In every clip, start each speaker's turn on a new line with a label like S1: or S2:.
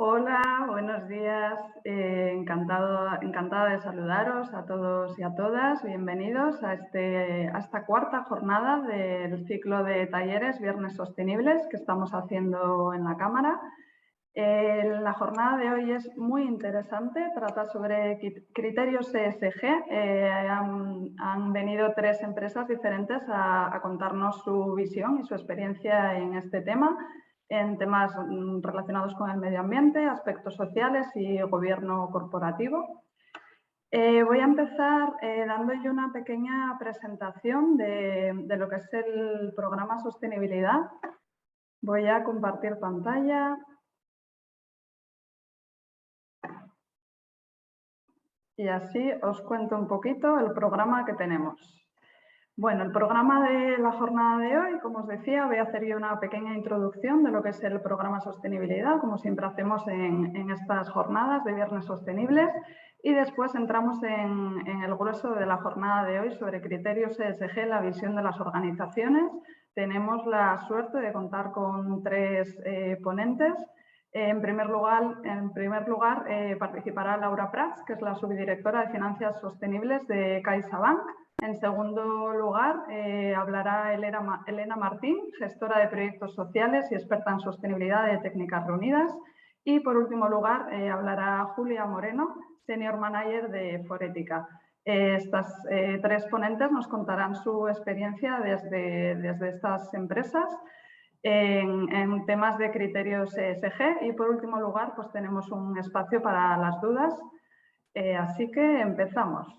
S1: Hola, buenos días. Encantada de saludaros a todos y a todas. Bienvenidos a esta cuarta jornada del ciclo de talleres Viernes Sostenibles que estamos haciendo en la Cámara. La jornada de hoy es muy interesante, trata sobre criterios ESG. Han venido 3 empresas diferentes a contarnos su visión y su experiencia en este tema, en temas relacionados con el medio ambiente, aspectos sociales y gobierno corporativo. Voy a empezar dando yo una pequeña presentación de lo que es el programa Sostenibilidad. Voy a compartir pantalla. Y así os cuento un poquito el programa que tenemos. Bueno, el programa de la jornada de hoy, como os decía, voy a hacer yo una pequeña introducción de lo que es el programa Sostenibilidad, como siempre hacemos en estas jornadas de Viernes Sostenibles, y después entramos en el grueso de la jornada de hoy sobre criterios ESG, la visión de las organizaciones. Tenemos la suerte de contar con 3 ponentes. En primer lugar, participará Laura Prats, que es la subdirectora de Finanzas Sostenibles de CaixaBank. En segundo lugar, hablará Elena Martín, gestora de proyectos sociales y experta en sostenibilidad de Técnicas Reunidas. Y por último lugar, hablará Julia Moreno, senior manager de Forética. Estas 3 ponentes nos contarán su experiencia desde estas empresas en temas de criterios ESG, y por último lugar pues tenemos un espacio para las dudas, así que empezamos.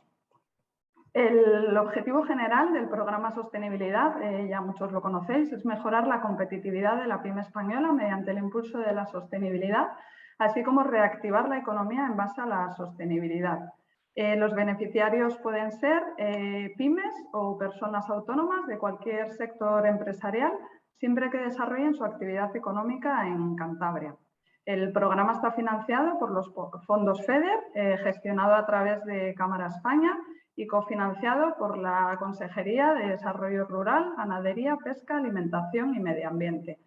S1: El objetivo general del programa Sostenibilidad, ya muchos lo conocéis, es mejorar la competitividad de la pyme española mediante el impulso de la sostenibilidad, así como reactivar la economía en base a la sostenibilidad. Los beneficiarios pueden ser pymes o personas autónomas de cualquier sector empresarial, siempre que desarrollen su actividad económica en Cantabria. El programa está financiado por los fondos FEDER, gestionado a través de Cámara España y cofinanciado por la Consejería de Desarrollo Rural, Ganadería, Pesca, Alimentación y Medio Ambiente.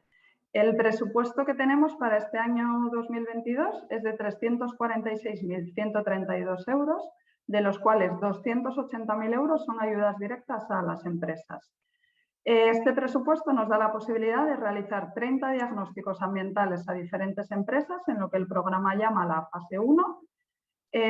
S1: El presupuesto que tenemos para este año 2022 es de 346.132 euros, de los cuales 280.000 euros son ayudas directas a las empresas. Este presupuesto nos da la posibilidad de realizar 30 diagnósticos ambientales a diferentes empresas en lo que el programa llama la fase 1.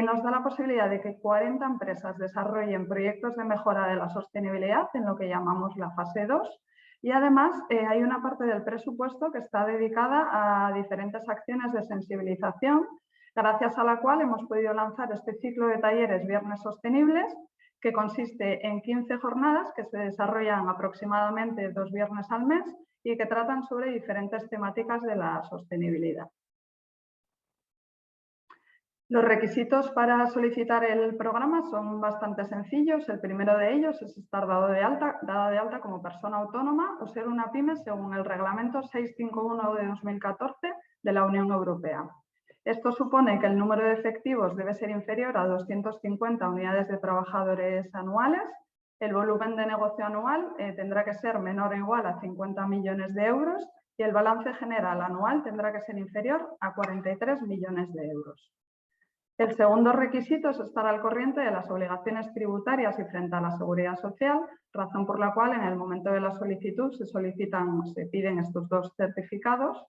S1: Nos da la posibilidad de que 40 empresas desarrollen proyectos de mejora de la sostenibilidad en lo que llamamos la fase 2. Y además hay una parte del presupuesto que está dedicada a diferentes acciones de sensibilización, gracias a la cual hemos podido lanzar este ciclo de talleres Viernes Sostenibles, que consiste en 15 jornadas que se desarrollan aproximadamente 2 viernes al mes y que tratan sobre diferentes temáticas de la sostenibilidad. Los requisitos para solicitar el programa son bastante sencillos. El primero de ellos es estar dada de alta como persona autónoma o ser una pyme según el reglamento 651 de 2014 de la Unión Europea. Esto supone que el número de efectivos debe ser inferior a 250 unidades de trabajadores anuales. El volumen de negocio anual tendrá que ser menor o igual a 50 millones de euros y el balance general anual tendrá que ser inferior a 43 millones de euros. El segundo requisito es estar al corriente de las obligaciones tributarias y frente a la seguridad social, razón por la cual en el momento de la solicitud se piden estos 2 certificados.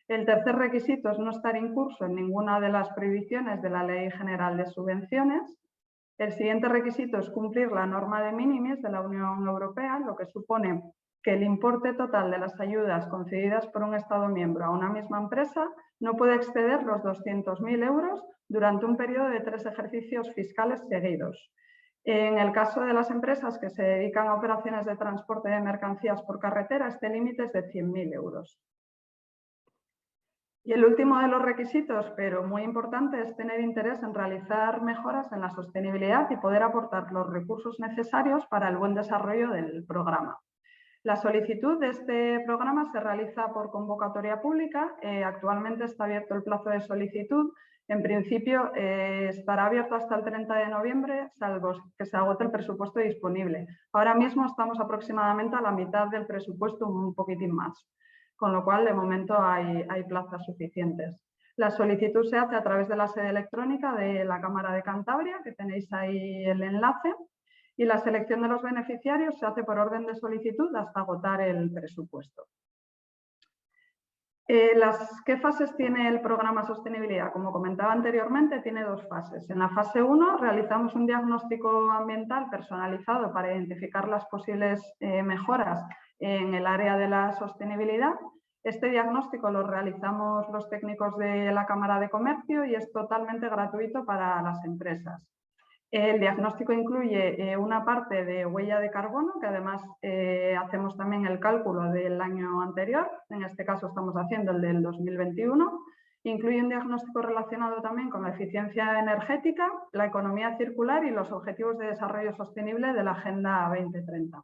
S1: El tercer requisito es no estar incurso en ninguna de las prohibiciones de la Ley General de Subvenciones. El siguiente requisito es cumplir la norma de minimis de la Unión Europea, lo que supone que el importe total de las ayudas concedidas por un Estado miembro a una misma empresa no puede exceder los 200.000 euros durante un periodo de 3 ejercicios fiscales seguidos. En el caso de las empresas que se dedican a operaciones de transporte de mercancías por carretera, este límite es de 100.000 euros. Y el último de los requisitos, pero muy importante, es tener interés en realizar mejoras en la sostenibilidad y poder aportar los recursos necesarios para el buen desarrollo del programa. La solicitud de este programa se realiza por convocatoria pública. Actualmente está abierto el plazo de solicitud. En principio estará abierto hasta el 30 de noviembre, salvo que se agote el presupuesto disponible. Ahora mismo estamos aproximadamente a la mitad del presupuesto, un poquitín más, con lo cual de momento hay plazas suficientes. La solicitud se hace a través de la sede electrónica de la Cámara de Cantabria, que tenéis ahí el enlace, y la selección de los beneficiarios se hace por orden de solicitud hasta agotar el presupuesto. ¿Qué fases tiene el programa Sostenibilidad? Como comentaba anteriormente, tiene dos fases. En la fase 1 realizamos un diagnóstico ambiental personalizado para identificar las posibles mejoras en el área de la sostenibilidad. Este diagnóstico lo realizamos los técnicos de la Cámara de Comercio y es totalmente gratuito para las empresas. El diagnóstico incluye una parte de huella de carbono, que además hacemos también el cálculo del año anterior, en este caso estamos haciendo el del 2021. Incluye un diagnóstico relacionado también con la eficiencia energética, la economía circular y los objetivos de desarrollo sostenible de la Agenda 2030.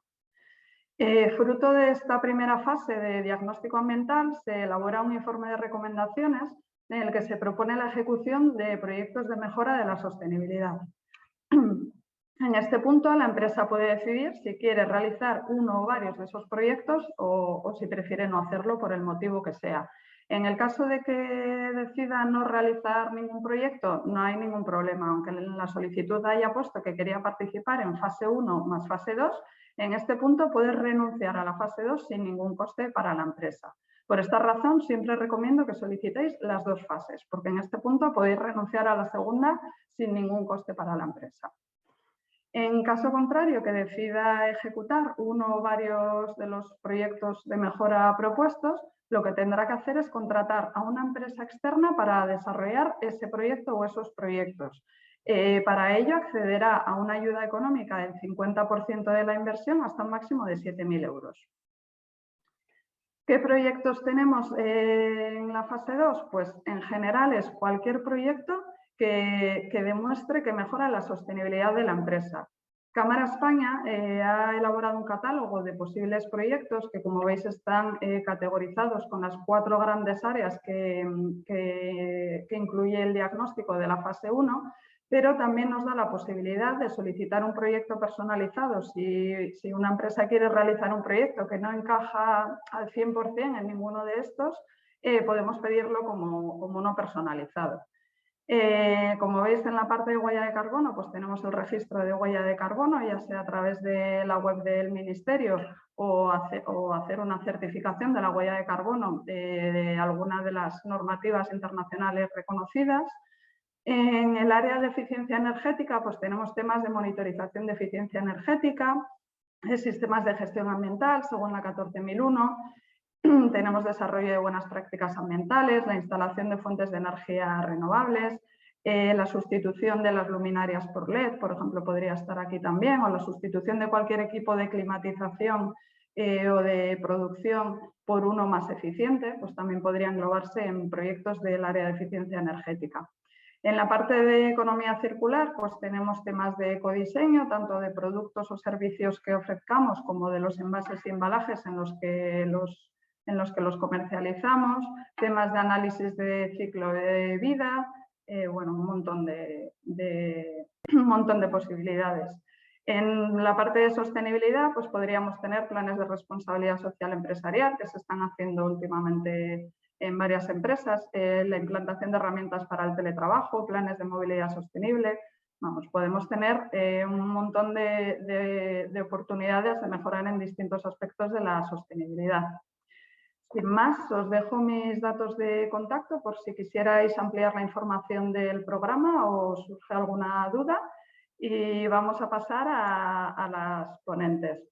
S1: Fruto de esta primera fase de diagnóstico ambiental, se elabora un informe de recomendaciones en el que se propone la ejecución de proyectos de mejora de la sostenibilidad. En este punto, la empresa puede decidir si quiere realizar uno o varios de esos proyectos o si prefiere no hacerlo por el motivo que sea. En el caso de que decida no realizar ningún proyecto, no hay ningún problema. Aunque en la solicitud haya puesto que quería participar en fase 1 más fase 2, en este punto puede renunciar a la fase 2 sin ningún coste para la empresa. Por esta razón, siempre recomiendo que solicitéis las dos fases, porque en este punto podéis renunciar a la segunda sin ningún coste para la empresa. En caso contrario, que decida ejecutar uno o varios de los proyectos de mejora propuestos, lo que tendrá que hacer es contratar a una empresa externa para desarrollar ese proyecto o esos proyectos. Para ello accederá a una ayuda económica del 50% de la inversión hasta un máximo de 7.000 euros. ¿Qué proyectos tenemos en la fase 2? Pues en general es cualquier proyecto que demuestre que mejora la sostenibilidad de la empresa. Cámara España ha elaborado un catálogo de posibles proyectos que, como veis, están categorizados con las 4 grandes áreas que incluye el diagnóstico de la fase 1, pero también nos da la posibilidad de solicitar un proyecto personalizado. Si una empresa quiere realizar un proyecto que no encaja al 100% en ninguno de estos, podemos pedirlo como no personalizado. Como veis en la parte de huella de carbono, pues tenemos el registro de huella de carbono, ya sea a través de la web del Ministerio o hacer una certificación de la huella de carbono de alguna de las normativas internacionales reconocidas. En el área de eficiencia energética, pues tenemos temas de monitorización de eficiencia energética, sistemas de gestión ambiental, según la 14001. Tenemos desarrollo de buenas prácticas ambientales, la instalación de fuentes de energía renovables, la sustitución de las luminarias por LED, por ejemplo, podría estar aquí también, o la sustitución de cualquier equipo de climatización o de producción por uno más eficiente, pues también podría englobarse en proyectos del área de eficiencia energética. En la parte de economía circular, pues tenemos temas de ecodiseño, tanto de productos o servicios que ofrezcamos como de los envases y embalajes en los que los comercializamos, temas de análisis de ciclo de vida, bueno, un montón de posibilidades. En la parte de sostenibilidad, pues podríamos tener planes de responsabilidad social empresarial que se están haciendo últimamente en varias empresas, la implantación de herramientas para el teletrabajo, planes de movilidad sostenible. Vamos, podemos tener un montón de oportunidades de mejorar en distintos aspectos de la sostenibilidad. Sin más, os dejo mis datos de contacto por si quisierais ampliar la información del programa o surge alguna duda, y vamos a pasar a las ponentes.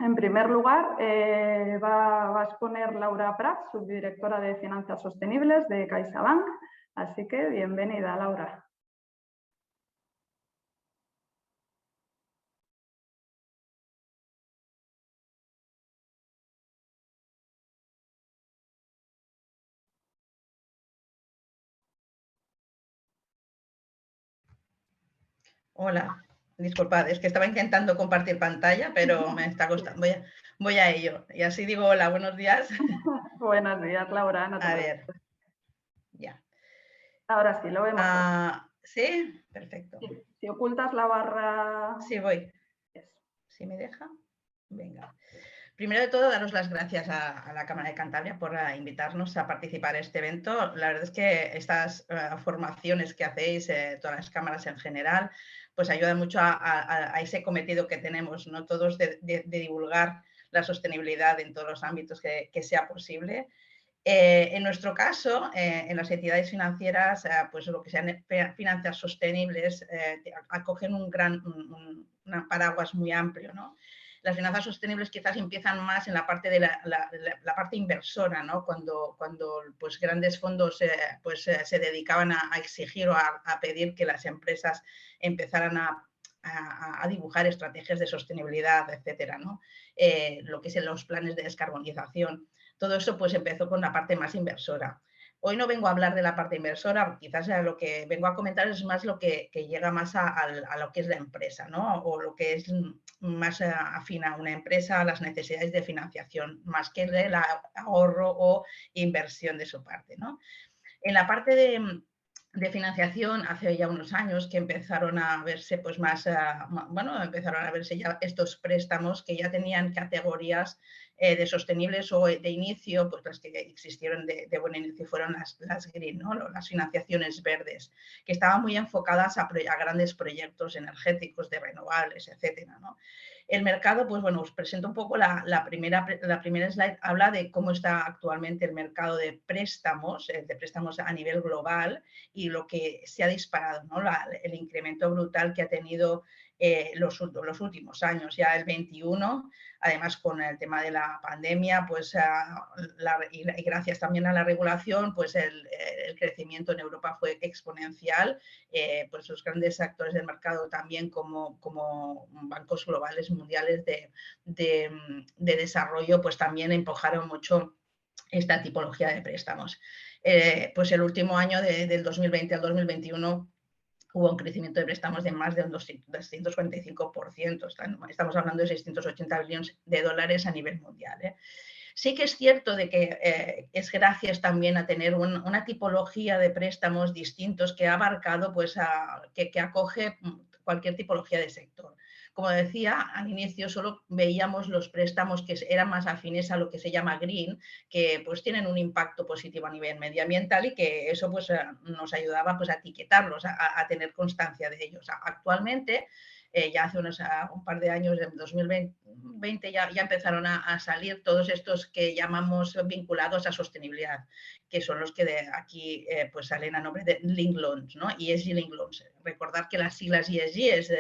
S1: En primer lugar, va a exponer Laura Prats, subdirectora de Finanzas Sostenibles de CaixaBank. Así que bienvenida, Laura.
S2: Hola, disculpad, es que estaba intentando compartir pantalla, pero me está costando. Voy a ello. Y así digo hola, buenos días.
S1: Buenos días, Laura. No te
S2: A ver, ya.
S1: Ahora sí, lo vemos.
S2: ¿Sí? Perfecto.
S1: Sí, si ocultas la barra...
S2: Sí, voy. Si me deja, venga. Primero de todo, daros las gracias a la Cámara de Cantabria por invitarnos a participar en este evento. La verdad es que estas formaciones que hacéis, todas las cámaras en general, pues ayudan mucho a ese cometido que tenemos, ¿no? Todos de divulgar la sostenibilidad en todos los ámbitos que sea posible. En nuestro caso, en las entidades financieras, pues lo que sean finanzas sostenibles acogen un paraguas muy amplio, ¿no? Las finanzas sostenibles quizás empiezan más en la parte de la parte inversora, ¿no? Cuando pues, grandes fondos se dedicaban a exigir o a pedir que las empresas empezaran a dibujar estrategias de sostenibilidad, etcétera, ¿no? Lo que son los planes de descarbonización. Todo eso pues empezó con la parte más inversora. Hoy no vengo a hablar de la parte inversora, quizás lo que vengo a comentar es más lo que llega más a lo que es la empresa, ¿no? O lo que es más afín a una empresa, a las necesidades de financiación, más que el ahorro o inversión de su parte, ¿no? En la parte de financiación, hace ya unos años que empezaron a verse pues más, bueno, empezaron a verse ya estos préstamos que ya tenían categorías de sostenibles o de inicio, pues las que existieron de buen inicio fueron las green, ¿no? Las financiaciones verdes, que estaban muy enfocadas a grandes proyectos energéticos, de renovables, etcétera, ¿no? El mercado, pues bueno, os presento un poco la primera slide, habla de cómo está actualmente el mercado de préstamos a nivel global y lo que se ha disparado, ¿no? El incremento brutal que ha tenido los últimos años, ya el 21, además con el tema de la pandemia, pues y gracias también a la regulación, pues el crecimiento en Europa fue exponencial, pues los grandes actores del mercado también como bancos globales mundiales de desarrollo, pues también empujaron mucho esta tipología de préstamos. Pues el último año del 2020 al 2021 hubo un crecimiento de préstamos de más de un 245%. Estamos hablando de 680 billones de dólares a nivel mundial. Sí que es cierto de que es gracias también a tener una tipología de préstamos distintos que ha abarcado, pues, que acoge cualquier tipología de sector. Como decía, al inicio solo veíamos los préstamos que eran más afines a lo que se llama green, que pues tienen un impacto positivo a nivel medioambiental y que eso pues nos ayudaba pues a etiquetarlos, a tener constancia de ellos. Actualmente, ya hace un par de años, en 2020, ya empezaron a salir todos estos que llamamos vinculados a sostenibilidad, que son los que de aquí pues salen a nombre de Linked Loans, ¿no? ESG Linked Loans. Recordar que las siglas ESG es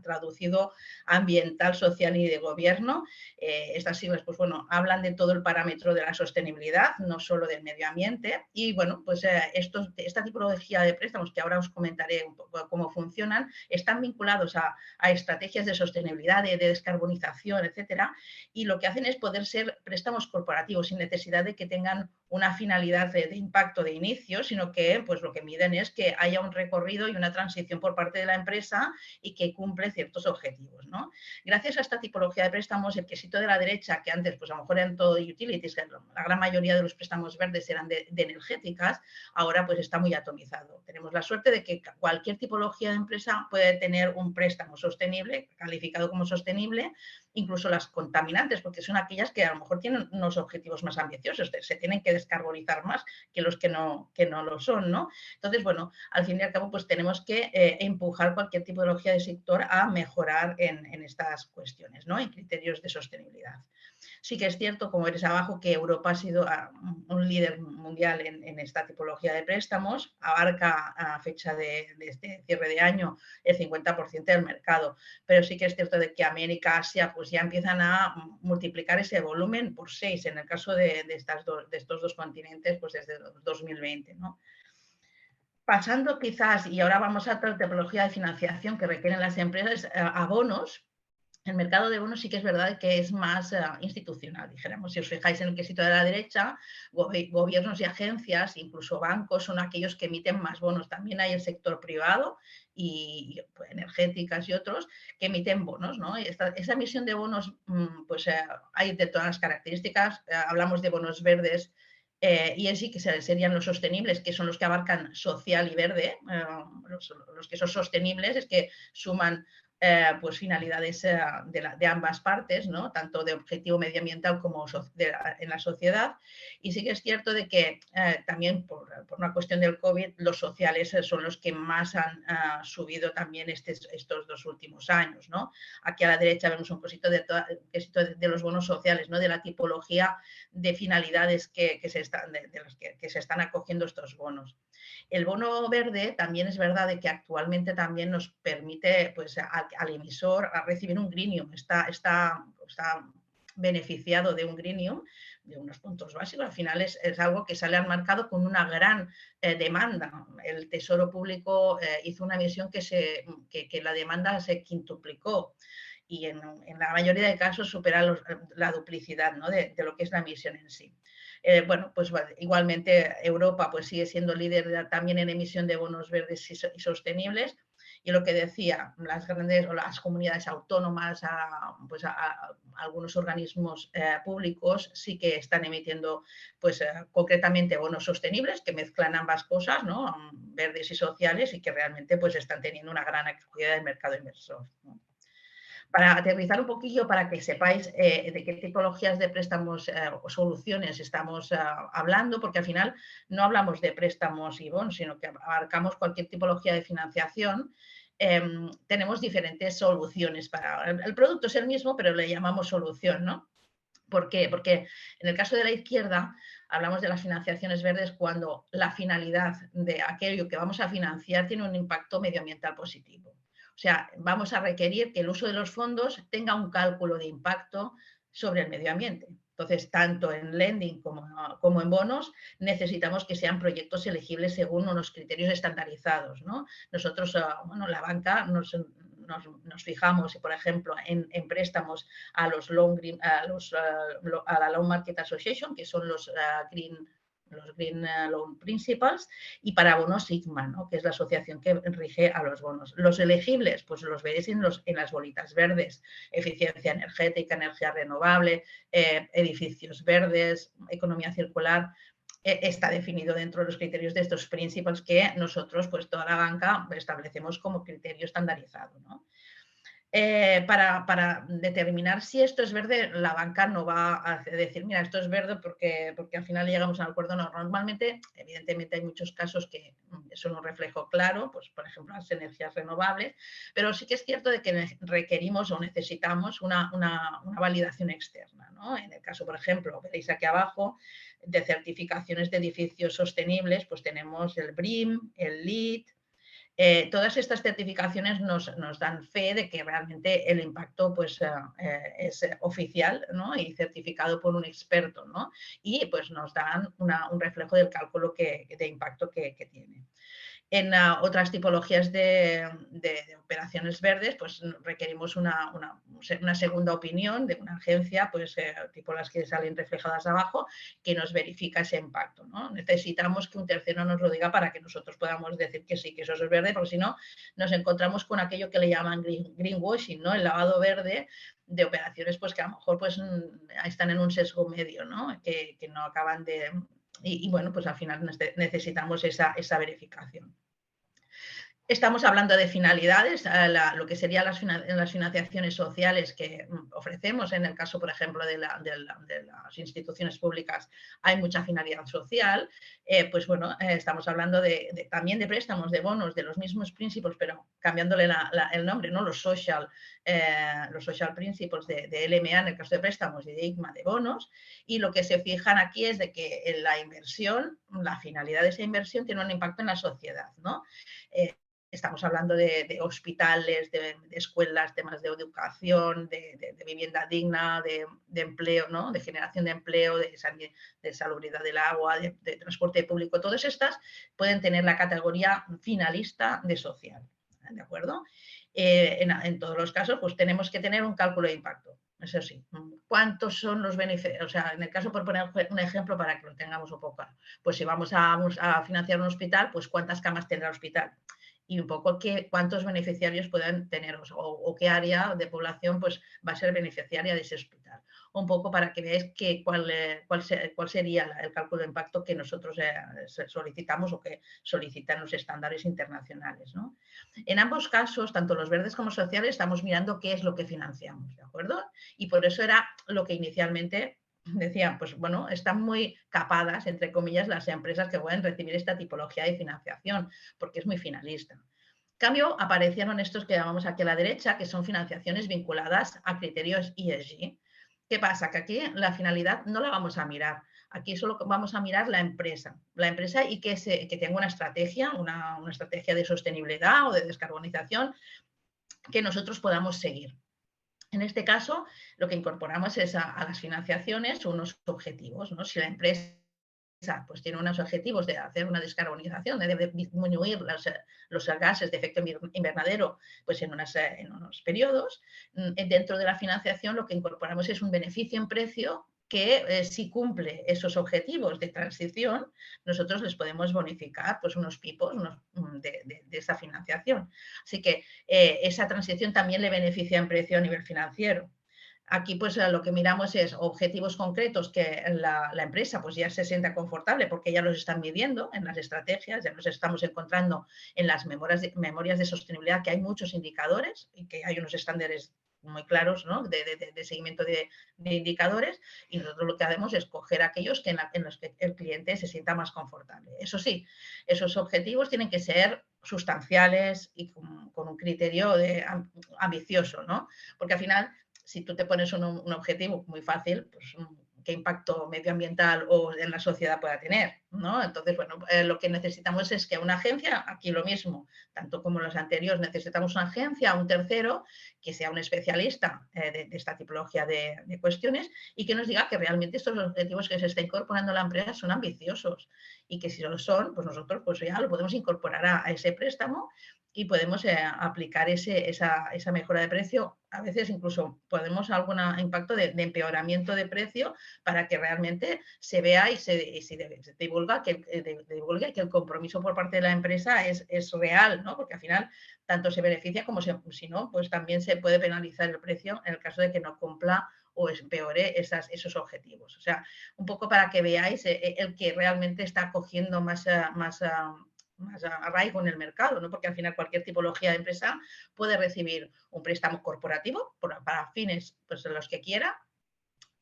S2: traducido ambiental, social y de gobierno. Estas siglas, pues bueno, hablan de todo el parámetro de la sostenibilidad, no solo del medio ambiente. Y bueno, pues esta tipología de préstamos, que ahora os comentaré un poco cómo funcionan, están vinculados a estrategias de sostenibilidad, de descarbonización, etcétera. Y lo que hacen es poder ser préstamos corporativos sin necesidad de que tengan una finalidad de impacto de inicio, sino que pues lo que miden es que haya un recorrido y una transición por parte de la empresa y que cumple ciertos objetivos, ¿no? Gracias a esta tipología de préstamos, el quesito de la derecha, que antes pues a lo mejor eran todo utilities, la gran mayoría de los préstamos verdes eran de energéticas, ahora pues está muy atomizado. Tenemos la suerte de que cualquier tipología de empresa puede tener un préstamo sostenible, calificado como sostenible, incluso las contaminantes, porque son aquellas que a lo mejor tienen unos objetivos más ambiciosos, se tienen que descarbonizar más que los que no lo son, ¿no? Entonces, bueno, al fin y al cabo, pues tenemos que empujar cualquier tipología de sector a mejorar en estas cuestiones, ¿no? En criterios de sostenibilidad. Sí que es cierto, como veréis abajo, que Europa ha sido un líder mundial en esta tipología de préstamos, abarca a fecha de este cierre de año el 50% del mercado, pero sí que es cierto de que América, Asia, pues ya empiezan a multiplicar ese volumen por 6 en el caso de estos dos continentes, pues desde 2020, ¿no? Pasando quizás, y ahora vamos a otra tipología de financiación que requieren las empresas, a bonos. El mercado de bonos sí que es verdad que es más institucional, dijéramos. Si os fijáis en el quesito de la derecha, gobiernos y agencias, incluso bancos, son aquellos que emiten más bonos. También hay el sector privado y pues, energéticas y otros que emiten bonos, ¿no? Esa emisión de bonos, pues hay de todas las características. Hablamos de bonos verdes, y así que serían los sostenibles, que son los que abarcan social y verde. Los que son sostenibles es que suman pues finalidades de ambas partes, ¿no? Tanto de objetivo medioambiental como en la sociedad. Y sí que es cierto de que también por una cuestión del COVID, los sociales son los que más han subido también estos 2 últimos años, ¿no? Aquí a la derecha vemos un poquito de los bonos sociales, ¿no? De la tipología de finalidades que se están acogiendo estos bonos. El bono verde también es verdad de que actualmente también nos permite pues, al emisor a recibir un greenium, está beneficiado de un greenium, de unos puntos básicos. Al final es algo que sale al mercado con una gran demanda. El Tesoro Público hizo una emisión que la demanda se quintuplicó y en la mayoría de casos supera la duplicidad, ¿no? de lo que es la emisión en sí. Bueno, pues igualmente Europa pues sigue siendo líder también en emisión de bonos verdes y sostenibles. Y lo que decía, las grandes o las comunidades autónomas, pues algunos organismos públicos sí que están emitiendo pues, concretamente bonos sostenibles que mezclan ambas cosas, ¿no? Verdes y sociales, y que realmente pues, están teniendo una gran acogida del mercado inversor, ¿no? Para aterrizar un poquillo, para que sepáis de qué tipologías de préstamos o soluciones estamos hablando, porque al final no hablamos de préstamos y bonos, sino que abarcamos cualquier tipología de financiación. Tenemos diferentes soluciones para... El producto es el mismo, pero le llamamos solución, ¿no? ¿Por qué? Porque en el caso de la izquierda hablamos de las financiaciones verdes cuando la finalidad de aquello que vamos a financiar tiene un impacto medioambiental positivo. O sea, vamos a requerir que el uso de los fondos tenga un cálculo de impacto sobre el medio ambiente. Entonces, tanto en lending como en bonos, necesitamos que sean proyectos elegibles según unos criterios estandarizados, ¿no? Nosotros, bueno, la banca nos fijamos, por ejemplo, en préstamos a la Loan Market Association, que son los Green Loan Principles, y para bonos Sigma, ¿no? Que es la asociación que rige a los bonos. Los elegibles, pues los veis en las bolitas verdes: eficiencia energética, energía renovable, edificios verdes, economía circular. Está definido dentro de los criterios de estos principios que nosotros, pues toda la banca, establecemos como criterio estandarizado, ¿no? Para determinar si esto es verde, la banca no va a decir, mira, esto es verde porque al final llegamos a un acuerdo. No, normalmente, evidentemente hay muchos casos que son un reflejo claro, pues por ejemplo las energías renovables, pero sí que es cierto de que requerimos o necesitamos una validación externa, ¿no? En el caso, por ejemplo, veréis aquí abajo, de certificaciones de edificios sostenibles, pues tenemos el BREEAM, el LEED. Todas estas certificaciones nos dan fe de que realmente el impacto pues, es oficial, ¿no? Y certificado por un experto, ¿no? Y pues nos dan un reflejo del cálculo de impacto que tiene. En otras tipologías de operaciones verdes, pues requerimos una segunda opinión de una agencia, pues tipo las que salen reflejadas abajo, que nos verifica ese impacto, ¿no? Necesitamos que un tercero nos lo diga para que nosotros podamos decir que sí, que eso es verde, porque si no, nos encontramos con aquello que le llaman greenwashing, ¿no? El lavado verde de operaciones, pues que a lo mejor pues, están en un sesgo medio, ¿no? Que no acaban de... Y bueno, pues al final necesitamos esa verificación. Estamos hablando de finalidades, lo que serían las financiaciones sociales que ofrecemos. En el caso, por ejemplo, de las instituciones públicas, hay mucha finalidad social. Pues bueno, estamos hablando también de préstamos, de bonos, de los mismos principios, pero cambiándole el nombre, ¿no? Los social principles de LMA en el caso de préstamos y de IGMA de bonos. Y lo que se fijan aquí es de que la inversión, la finalidad de esa inversión tiene un impacto en la sociedad, ¿no? Estamos hablando de hospitales, de escuelas, temas de educación, de vivienda digna, de empleo, ¿no? De generación de empleo, de salubridad del agua, de transporte público. Todas estas pueden tener la categoría finalista de social, ¿de acuerdo? En todos los casos, pues tenemos que tener un cálculo de impacto. Eso sí, ¿cuántos son los beneficios? O sea, en el caso, por poner un ejemplo para que lo tengamos un poco, pues si vamos a financiar un hospital, pues ¿cuántas camas tendrá el hospital? Y un poco cuántos beneficiarios puedan tener o qué área de población pues, va a ser beneficiaria de ese hospital. un poco para que veáis cuál sería el cálculo de impacto que nosotros solicitamos o que solicitan los estándares internacionales, ¿no? En ambos casos, tanto los verdes como sociales, estamos mirando qué es lo que financiamos, ¿de acuerdo? Y por eso era lo que inicialmente decían, pues bueno, están muy capadas, entre comillas, las empresas que pueden recibir esta tipología de financiación, porque es muy finalista. En cambio, aparecieron estos que llamamos aquí a la derecha, que son financiaciones vinculadas a criterios ESG. ¿Qué pasa? Que aquí la finalidad no la vamos a mirar. Aquí solo vamos a mirar la empresa y que tenga una estrategia de sostenibilidad o de descarbonización que nosotros podamos seguir. En este caso, lo que incorporamos es a las financiaciones unos objetivos, ¿no? Si la empresa pues tiene unos objetivos de hacer una descarbonización, de disminuir los gases de efecto invernadero pues en unos periodos, dentro de la financiación lo que incorporamos es un beneficio en precio que si cumple esos objetivos de transición, nosotros les podemos bonificar pues unos pipos de esa financiación. Así que esa transición también le beneficia en precio a nivel financiero. Aquí pues lo que miramos es objetivos concretos que la empresa pues ya se sienta confortable porque ya los están midiendo en las estrategias, ya los estamos encontrando en las memorias de sostenibilidad, que hay muchos indicadores y que hay unos estándares muy claros, ¿no? de seguimiento de indicadores, y nosotros lo que hacemos es coger aquellos en los que el cliente se sienta más confortable. Eso sí, esos objetivos tienen que ser sustanciales y con un criterio ambicioso, ¿no? Porque al final, si tú te pones un objetivo muy fácil, pues qué impacto medioambiental o en la sociedad pueda tener, ¿no? Entonces, bueno, lo que necesitamos es que una agencia, aquí lo mismo, tanto como los anteriores, necesitamos una agencia, un tercero, que sea un especialista de esta tipología de cuestiones y que nos diga que realmente estos objetivos que se está incorporando a la empresa son ambiciosos y que si lo son, pues nosotros pues ya lo podemos incorporar a ese préstamo y podemos aplicar esa mejora de precio. A veces incluso podemos algún impacto de empeoramiento de precio para que realmente se vea y se divulgue que el compromiso por parte de la empresa es real, ¿no? Porque al final tanto se beneficia como si no, pues también se puede penalizar el precio en el caso de que no cumpla o empeore esos objetivos. O sea, un poco para que veáis el que realmente está cogiendo más arraigo en el mercado, ¿no? Porque al final cualquier tipología de empresa puede recibir un préstamo corporativo para fines pues, los que quiera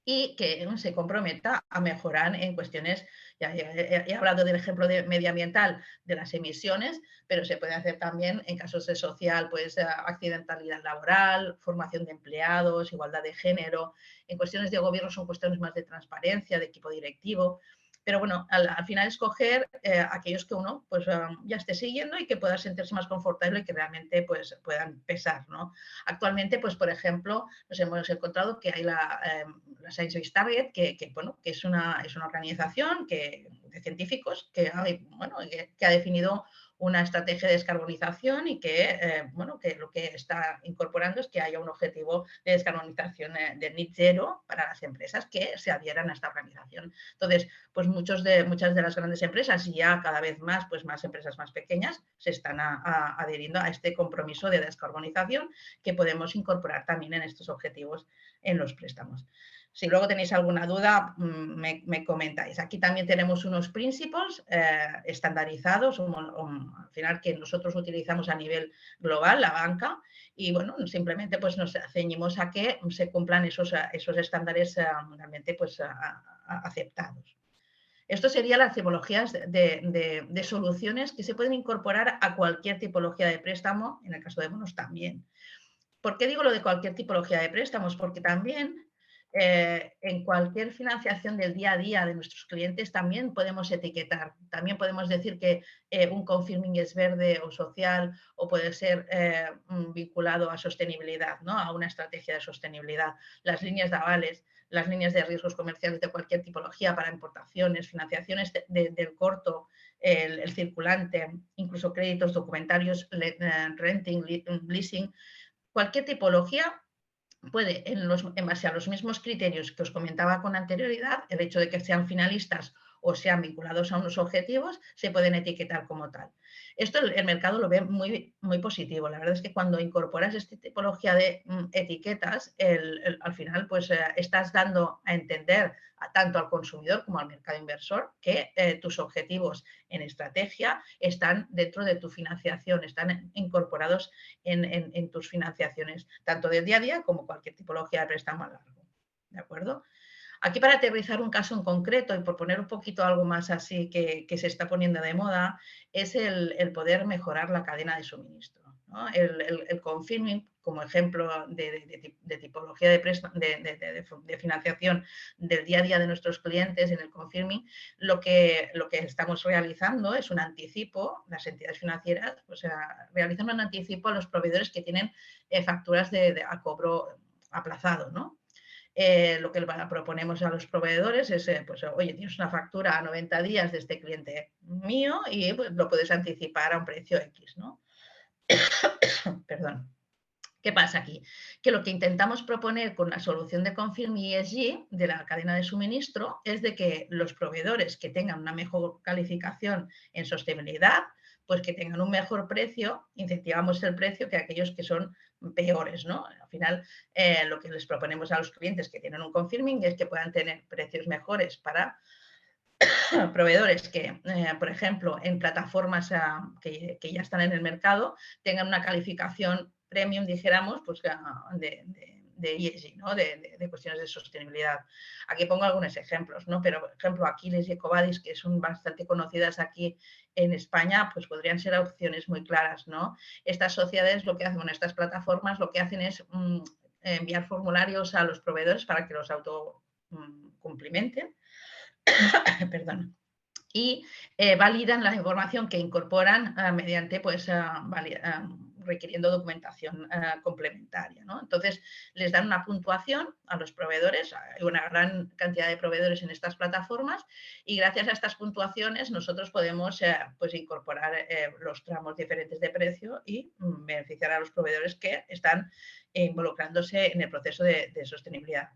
S2: y que se comprometa a mejorar en cuestiones, ya he hablado del ejemplo medioambiental de las emisiones, pero se puede hacer también en casos de social, pues accidentalidad laboral, formación de empleados, igualdad de género. En cuestiones de gobierno son cuestiones más de transparencia, de equipo directivo. Pero bueno, al final escoger aquellos que uno pues, ya esté siguiendo y que pueda sentirse más confortable y que realmente pues, puedan pesar, ¿no? Actualmente, pues, por ejemplo, nos hemos encontrado que hay la Science Based Target, bueno, que es una organización de científicos que ha definido una estrategia de descarbonización y bueno, que lo que está incorporando es que haya un objetivo de descarbonización de net zero para las empresas que se adhieran a esta organización. Entonces, pues muchas de las grandes empresas y ya cada vez más, pues más empresas más pequeñas se están adheriendo a este compromiso de descarbonización que podemos incorporar también en estos objetivos en los préstamos. Si luego tenéis alguna duda, me comentáis. Aquí también tenemos unos principios estandarizados, al final que nosotros utilizamos a nivel global, la banca, y bueno, simplemente pues nos ceñimos a que se cumplan esos estándares realmente pues aceptados. Esto serían las tipologías de soluciones que se pueden incorporar a cualquier tipología de préstamo, en el caso de bonos también. ¿Por qué digo lo de cualquier tipología de préstamos? Porque también en cualquier financiación del día a día de nuestros clientes también podemos etiquetar, también podemos decir que un confirming es verde o social o puede ser vinculado a sostenibilidad, ¿no? A una estrategia de sostenibilidad. Las líneas de avales, las líneas de riesgos comerciales de cualquier tipología para importaciones, financiaciones del corto, el circulante, incluso créditos documentarios, renting, leasing, cualquier tipología puede, en base a los mismos criterios que os comentaba con anterioridad, el hecho de que sean finalistas o sean vinculados a unos objetivos, se pueden etiquetar como tal. Esto el mercado lo ve muy, muy positivo. La verdad es que cuando incorporas esta tipología de etiquetas, al final pues estás dando a entender tanto al consumidor como al mercado inversor que tus objetivos en estrategia están dentro de tu financiación, están incorporados en tus financiaciones, tanto del día a día como cualquier tipología de préstamo a largo. ¿De acuerdo? Aquí, para aterrizar un caso en concreto y por poner un poquito algo más así que se está poniendo de moda, es el poder mejorar la cadena de suministro, ¿no? El confirming, como ejemplo de tipología de financiación del día a día de nuestros clientes, en el confirming, lo que estamos realizando es un anticipo. Las entidades financieras, o sea, realizan un anticipo a los proveedores que tienen facturas a cobro aplazado, ¿no? Lo que proponemos a los proveedores es, pues, oye, tienes una factura a 90 días de este cliente mío y pues, lo puedes anticipar a un precio X, ¿no? Perdón. ¿Qué pasa aquí? Que lo que intentamos proponer con la solución de Confirm ESG de la cadena de suministro es de que los proveedores que tengan una mejor calificación en sostenibilidad, pues que tengan un mejor precio, incentivamos el precio que aquellos que son peores, ¿no? Al final, lo que les proponemos a los clientes que tienen un confirming es que puedan tener precios mejores para proveedores que, por ejemplo, en plataformas que ya están en el mercado, tengan una calificación premium, dijéramos, pues de ESG, ¿no? de cuestiones de sostenibilidad. Aquí pongo algunos ejemplos, ¿no? Pero, por ejemplo, Aquiles y Ecovadis, que son bastante conocidas aquí en España, pues podrían ser opciones muy claras, ¿no? Estas sociedades lo que hacen, bueno, estas plataformas lo que hacen es enviar formularios a los proveedores para que los autocumplimenten. Perdón. Y validan la información que incorporan mediante, pues, requiriendo documentación complementaria, ¿no? Entonces, les dan una puntuación a los proveedores, hay una gran cantidad de proveedores en estas plataformas y gracias a estas puntuaciones nosotros podemos pues, incorporar los tramos diferentes de precio y beneficiar a los proveedores que están involucrándose en el proceso de sostenibilidad.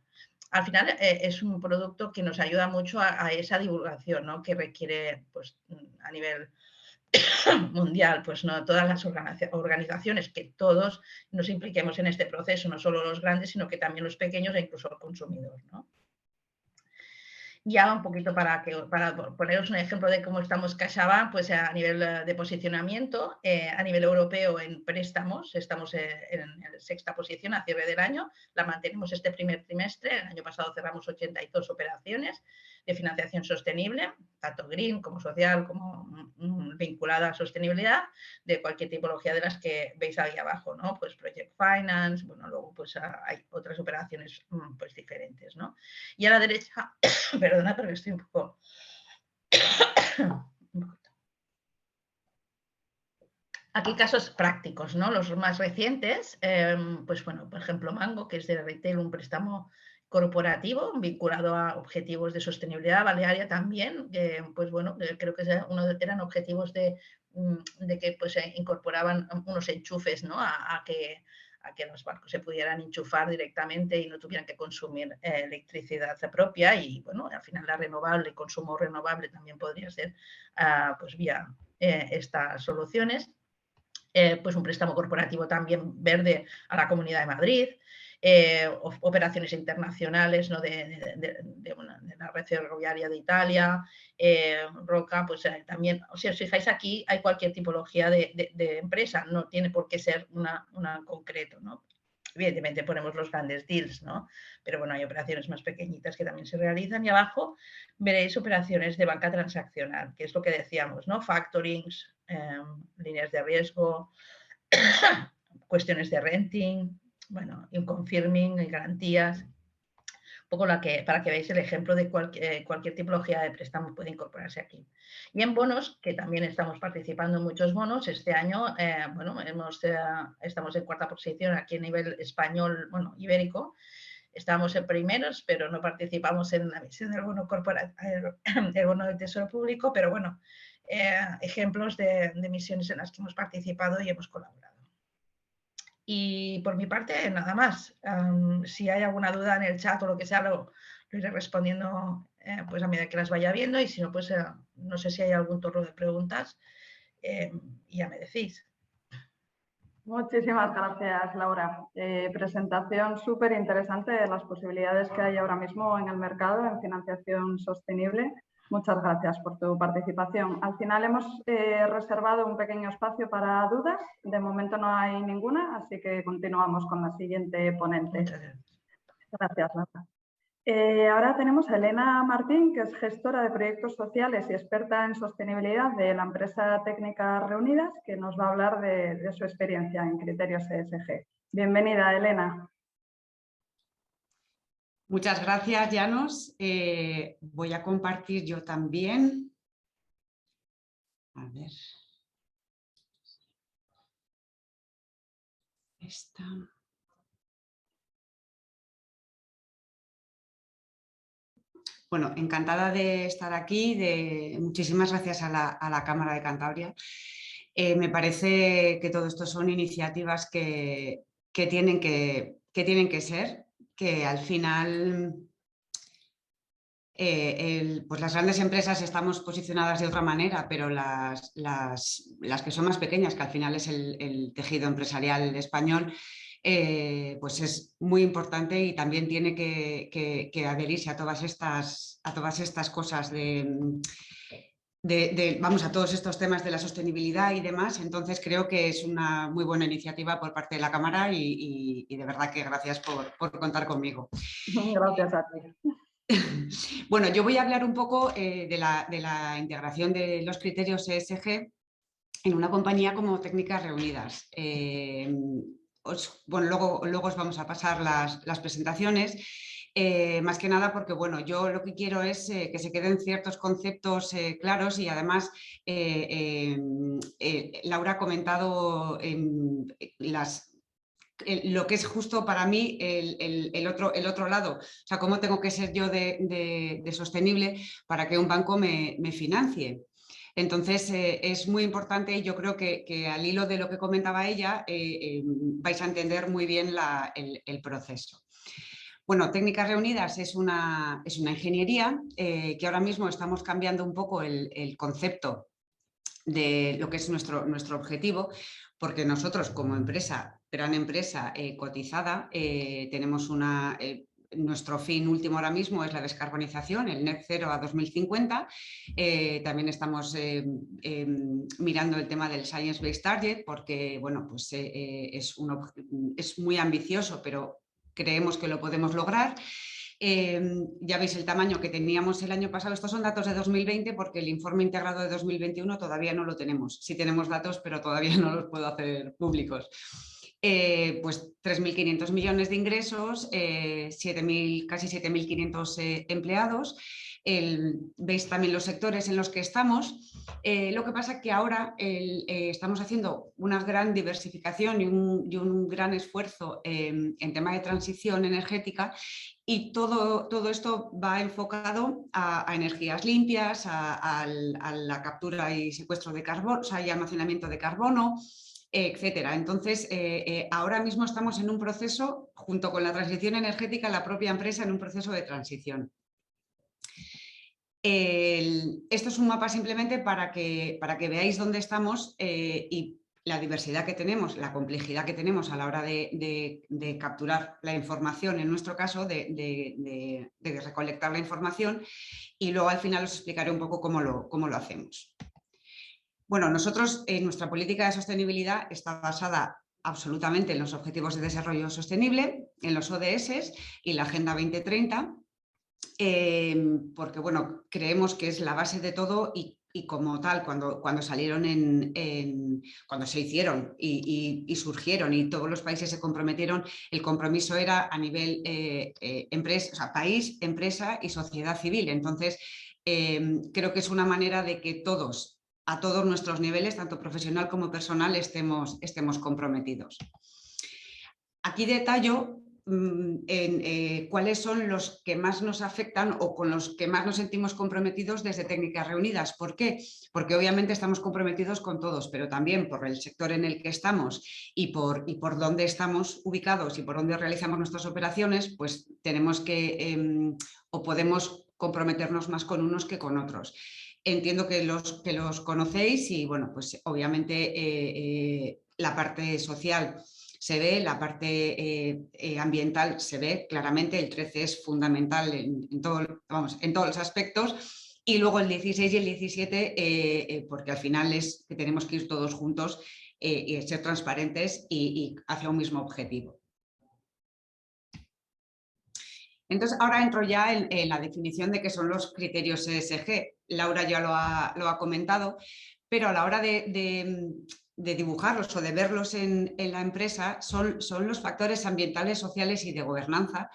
S2: Al final es un producto que nos ayuda mucho a esa divulgación, ¿no? Que requiere, pues, a nivel mundial, pues no todas las organizaciones, que todos nos impliquemos en este proceso, no solo los grandes, sino que también los pequeños e incluso el consumidor, ¿no? Ya un poquito para poneros un ejemplo de cómo estamos CaixaBank, pues a nivel de posicionamiento, a nivel europeo en préstamos, estamos en sexta posición a cierre del año, la mantenemos este primer trimestre, el año pasado cerramos 82 operaciones de financiación sostenible, tanto green como social, como vinculada a sostenibilidad, de cualquier tipología de las que veis ahí abajo, ¿no? Pues Project Finance, bueno, luego pues hay otras operaciones pues diferentes, ¿no? Y a la derecha, perdona, pero estoy un poco... Aquí casos prácticos, ¿no? Los más recientes, pues bueno, por ejemplo, Mango, que es de retail, un préstamo corporativo vinculado a objetivos de sostenibilidad, Balearia también, pues bueno, creo que eran objetivos de que pues incorporaban unos enchufes, ¿no? a que los barcos se pudieran enchufar directamente y no tuvieran que consumir electricidad propia y, bueno, al final la renovable, consumo renovable también podría ser pues vía estas soluciones. Pues un préstamo corporativo también verde a la Comunidad de Madrid, operaciones internacionales, ¿no? de la red ferroviaria de Italia, Roca, pues también, o sea, os fijáis aquí, hay cualquier tipología de empresa, no tiene por qué ser una en concreto, ¿no? Evidentemente ponemos los grandes deals, ¿no? Pero bueno, hay operaciones más pequeñitas que también se realizan y abajo veréis operaciones de banca transaccional, que es lo que decíamos, ¿no? Factorings, líneas de riesgo, cuestiones de renting, bueno, y un confirming y garantías. Un poco para que veáis el ejemplo de cualquier tipología de préstamo puede incorporarse aquí. Y en bonos, que también estamos participando en muchos bonos, este año, bueno, estamos en cuarta posición aquí a nivel español, bueno, ibérico. Estábamos en primeros, pero no participamos en la emisión del bono el bono del Tesoro Público, pero bueno, ejemplos de emisiones en las que hemos participado y hemos colaborado. Y por mi parte, nada más. Si hay alguna duda en el chat o lo que sea, lo iré respondiendo pues a medida que las vaya viendo, y si no, pues no sé si hay algún turno de preguntas y ya me decís.
S1: Muchísimas gracias, Laura. Presentación súper interesante de las posibilidades que hay ahora mismo en el mercado en financiación sostenible. Muchas gracias por tu participación. Al final hemos reservado un pequeño espacio para dudas. De momento no hay ninguna, así que continuamos con la siguiente ponente.
S2: Muchas gracias.
S1: Gracias, Laura. Ahora tenemos a Elena Martín, que es gestora de proyectos sociales y experta en sostenibilidad de la empresa técnica Reunidas, que nos va a hablar de su experiencia en criterios ESG. Bienvenida, Elena.
S3: Muchas gracias, Llanos. Voy a compartir yo también. A ver. Esta. Bueno, encantada de estar aquí. Muchísimas gracias a la Cámara de Cantabria. Me parece que todo esto son iniciativas que tienen que ser, que al final pues las grandes empresas estamos posicionadas de otra manera, pero las que son más pequeñas, que al final es el tejido empresarial español, pues es muy importante y también tiene que adherirse a todas estas cosas vamos, a todos estos temas de la sostenibilidad y demás. Entonces creo que es una muy buena iniciativa por parte de la Cámara y de verdad que gracias por contar conmigo.
S1: Gracias a ti.
S3: Bueno, yo voy a hablar un poco de la integración de los criterios ESG en una compañía como Técnicas Reunidas. Bueno, luego os vamos a pasar las presentaciones. Más que nada porque, bueno, yo lo que quiero es que se queden ciertos conceptos claros y además Laura ha comentado lo que es justo para mí el otro lado, o sea, cómo tengo que ser yo de sostenible para que un banco me financie. Entonces, es muy importante y yo creo que al hilo de lo que comentaba ella vais a entender muy bien el proceso. Bueno, Técnicas Reunidas es una ingeniería que ahora mismo estamos cambiando un poco el concepto de lo que es nuestro objetivo, porque nosotros como empresa, gran empresa cotizada, tenemos nuestro fin último ahora mismo es la descarbonización, el net zero a 2050. También estamos mirando el tema del Science Based Target porque, bueno, pues es muy ambicioso, pero creemos que lo podemos lograr. Ya veis el tamaño que teníamos el año pasado. Estos son datos de 2020 porque el informe integrado de 2021 todavía no lo tenemos. Sí tenemos datos, pero todavía no los puedo hacer públicos. Pues 3.500 millones de ingresos, casi 7.500 empleados. Veis también los sectores en los que estamos. Lo que pasa es que ahora estamos haciendo una gran diversificación y un gran esfuerzo en tema de transición energética y todo esto va enfocado a energías limpias, a la captura y secuestro de carbono, o sea, y almacenamiento de carbono, etcétera. Entonces, ahora mismo estamos en un proceso, junto con la transición energética, la propia empresa en un proceso de transición. Esto es un mapa simplemente para que veáis dónde estamos y la diversidad que tenemos, la complejidad que tenemos a la hora de capturar la información, en nuestro caso, de recolectar la información, y luego al final os explicaré un poco cómo lo hacemos. Bueno, nosotros, nuestra política de sostenibilidad está basada absolutamente en los Objetivos de Desarrollo Sostenible, en los ODS y la Agenda 2030, porque, bueno, creemos que es la base de todo y como tal, cuando salieron cuando se hicieron y surgieron y todos los países se comprometieron, el compromiso era a nivel empresa, o sea, país, empresa y sociedad civil. Entonces, creo que es una manera de que todos, a todos nuestros niveles, tanto profesional como personal, estemos comprometidos. Aquí detallo cuáles son los que más nos afectan o con los que más nos sentimos comprometidos desde Técnicas Reunidas. ¿Por qué? Porque obviamente estamos comprometidos con todos, pero también por el sector en el que estamos y por dónde estamos ubicados y por dónde realizamos nuestras operaciones, pues tenemos que o podemos comprometernos más con unos que con otros. Entiendo que los conocéis y bueno, pues obviamente la parte social se ve, la parte ambiental se ve claramente, el 13 es fundamental en todos los aspectos, y luego el 16 y el 17 porque al final es que tenemos que ir todos juntos y ser transparentes y hacia un mismo objetivo. Entonces, ahora entro ya en la definición de qué son los criterios ESG. Laura ya lo ha comentado, pero a la hora de dibujarlos o de verlos en la empresa son los factores ambientales, sociales y de gobernanza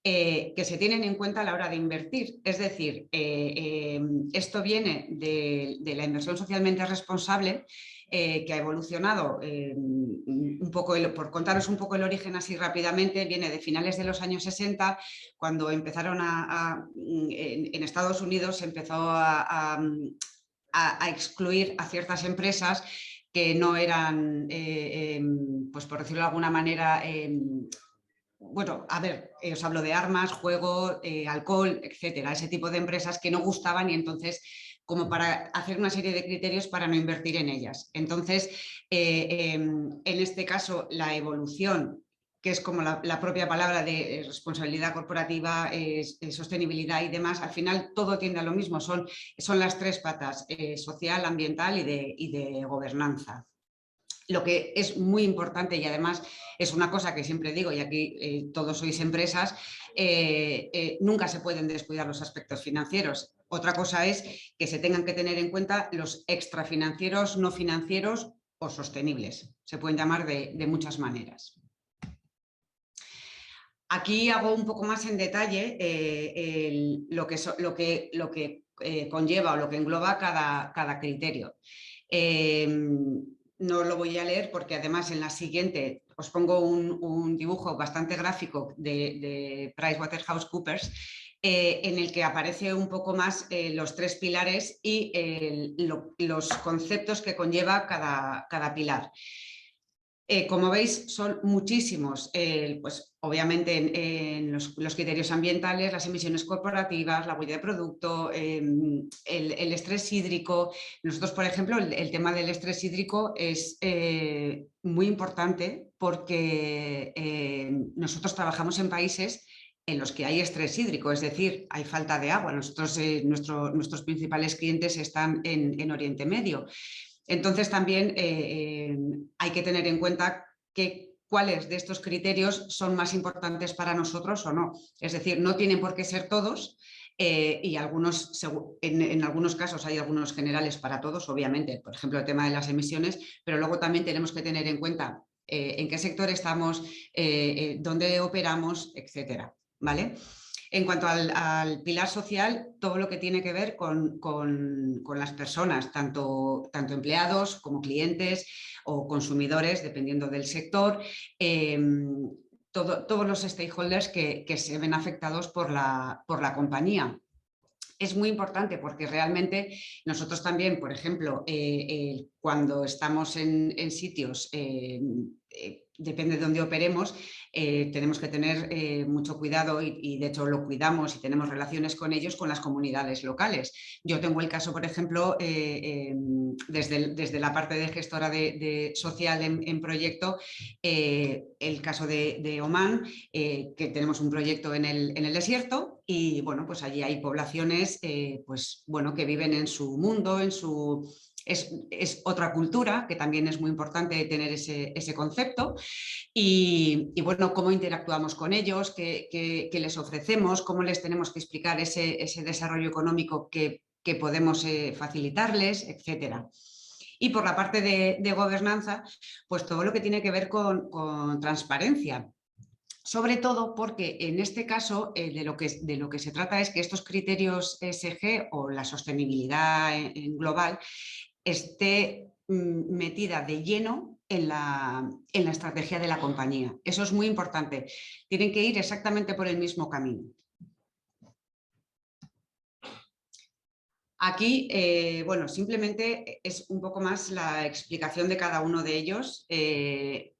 S3: que se tienen en cuenta a la hora de invertir. Es decir, esto viene de la inversión socialmente responsable, que ha evolucionado un poco, por contaros un poco el origen así rápidamente, viene de finales de los años 60, cuando empezaron en Estados Unidos se empezó a excluir a ciertas empresas que no eran, pues por decirlo de alguna manera, bueno, a ver, os hablo de armas, juego, alcohol, etcétera, ese tipo de empresas que no gustaban y entonces como para hacer una serie de criterios para no invertir en ellas. Entonces, en este caso, la evolución, que es como la propia palabra de responsabilidad corporativa, sostenibilidad y demás, al final todo tiende a lo mismo, son las tres patas, social, ambiental y de gobernanza. Lo que es muy importante y además es una cosa que siempre digo, y aquí todos sois empresas, nunca se pueden descuidar los aspectos financieros. Otra cosa es que se tengan que tener en cuenta los extrafinancieros, no financieros o sostenibles. Se pueden llamar de muchas maneras. Aquí hago un poco más en detalle lo que conlleva o lo que engloba cada criterio. No lo voy a leer porque además en la siguiente os pongo un dibujo bastante gráfico de PricewaterhouseCoopers en el que aparece un poco más los tres pilares y los conceptos que conlleva cada pilar. Como veis, son muchísimos, pues obviamente en los criterios ambientales, las emisiones corporativas, la huella de producto, el estrés hídrico. Nosotros, por ejemplo, el tema del estrés hídrico es muy importante porque nosotros trabajamos en países en los que hay estrés hídrico, es decir, hay falta de agua. Nosotros, nuestros principales clientes están en Oriente Medio. Entonces también hay que tener en cuenta cuáles de estos criterios son más importantes para nosotros o no. Es decir, no tienen por qué ser todos y en algunos casos hay algunos generales para todos, obviamente, por ejemplo, el tema de las emisiones, pero luego también tenemos que tener en cuenta en qué sector estamos, dónde operamos, etcétera, ¿vale? En cuanto al pilar social, todo lo que tiene que ver con las personas, tanto empleados como clientes o consumidores, dependiendo del sector, todos los stakeholders que se ven afectados por la compañía. Es muy importante porque realmente nosotros también, por ejemplo, cuando estamos en sitios, depende de dónde operemos, tenemos que tener mucho cuidado y de hecho lo cuidamos y tenemos relaciones con ellos, con las comunidades locales. Yo tengo el caso, por ejemplo, desde la parte de gestora de social en proyecto, el caso de Omán, que tenemos un proyecto en el desierto y bueno, pues allí hay poblaciones pues, bueno, que viven en su mundo, es otra cultura, que también es muy importante tener ese concepto y bueno, cómo interactuamos con ellos, qué les ofrecemos, cómo les tenemos que explicar ese desarrollo económico que podemos facilitarles, etcétera. Y por la parte de gobernanza, pues todo lo que tiene que ver con transparencia. Sobre todo porque en este caso de lo que se trata es que estos criterios ESG o la sostenibilidad en global esté metida de lleno en la estrategia de la compañía. Eso es muy importante. Tienen que ir exactamente por el mismo camino. Aquí, bueno, simplemente es un poco más la explicación de cada uno de ellos,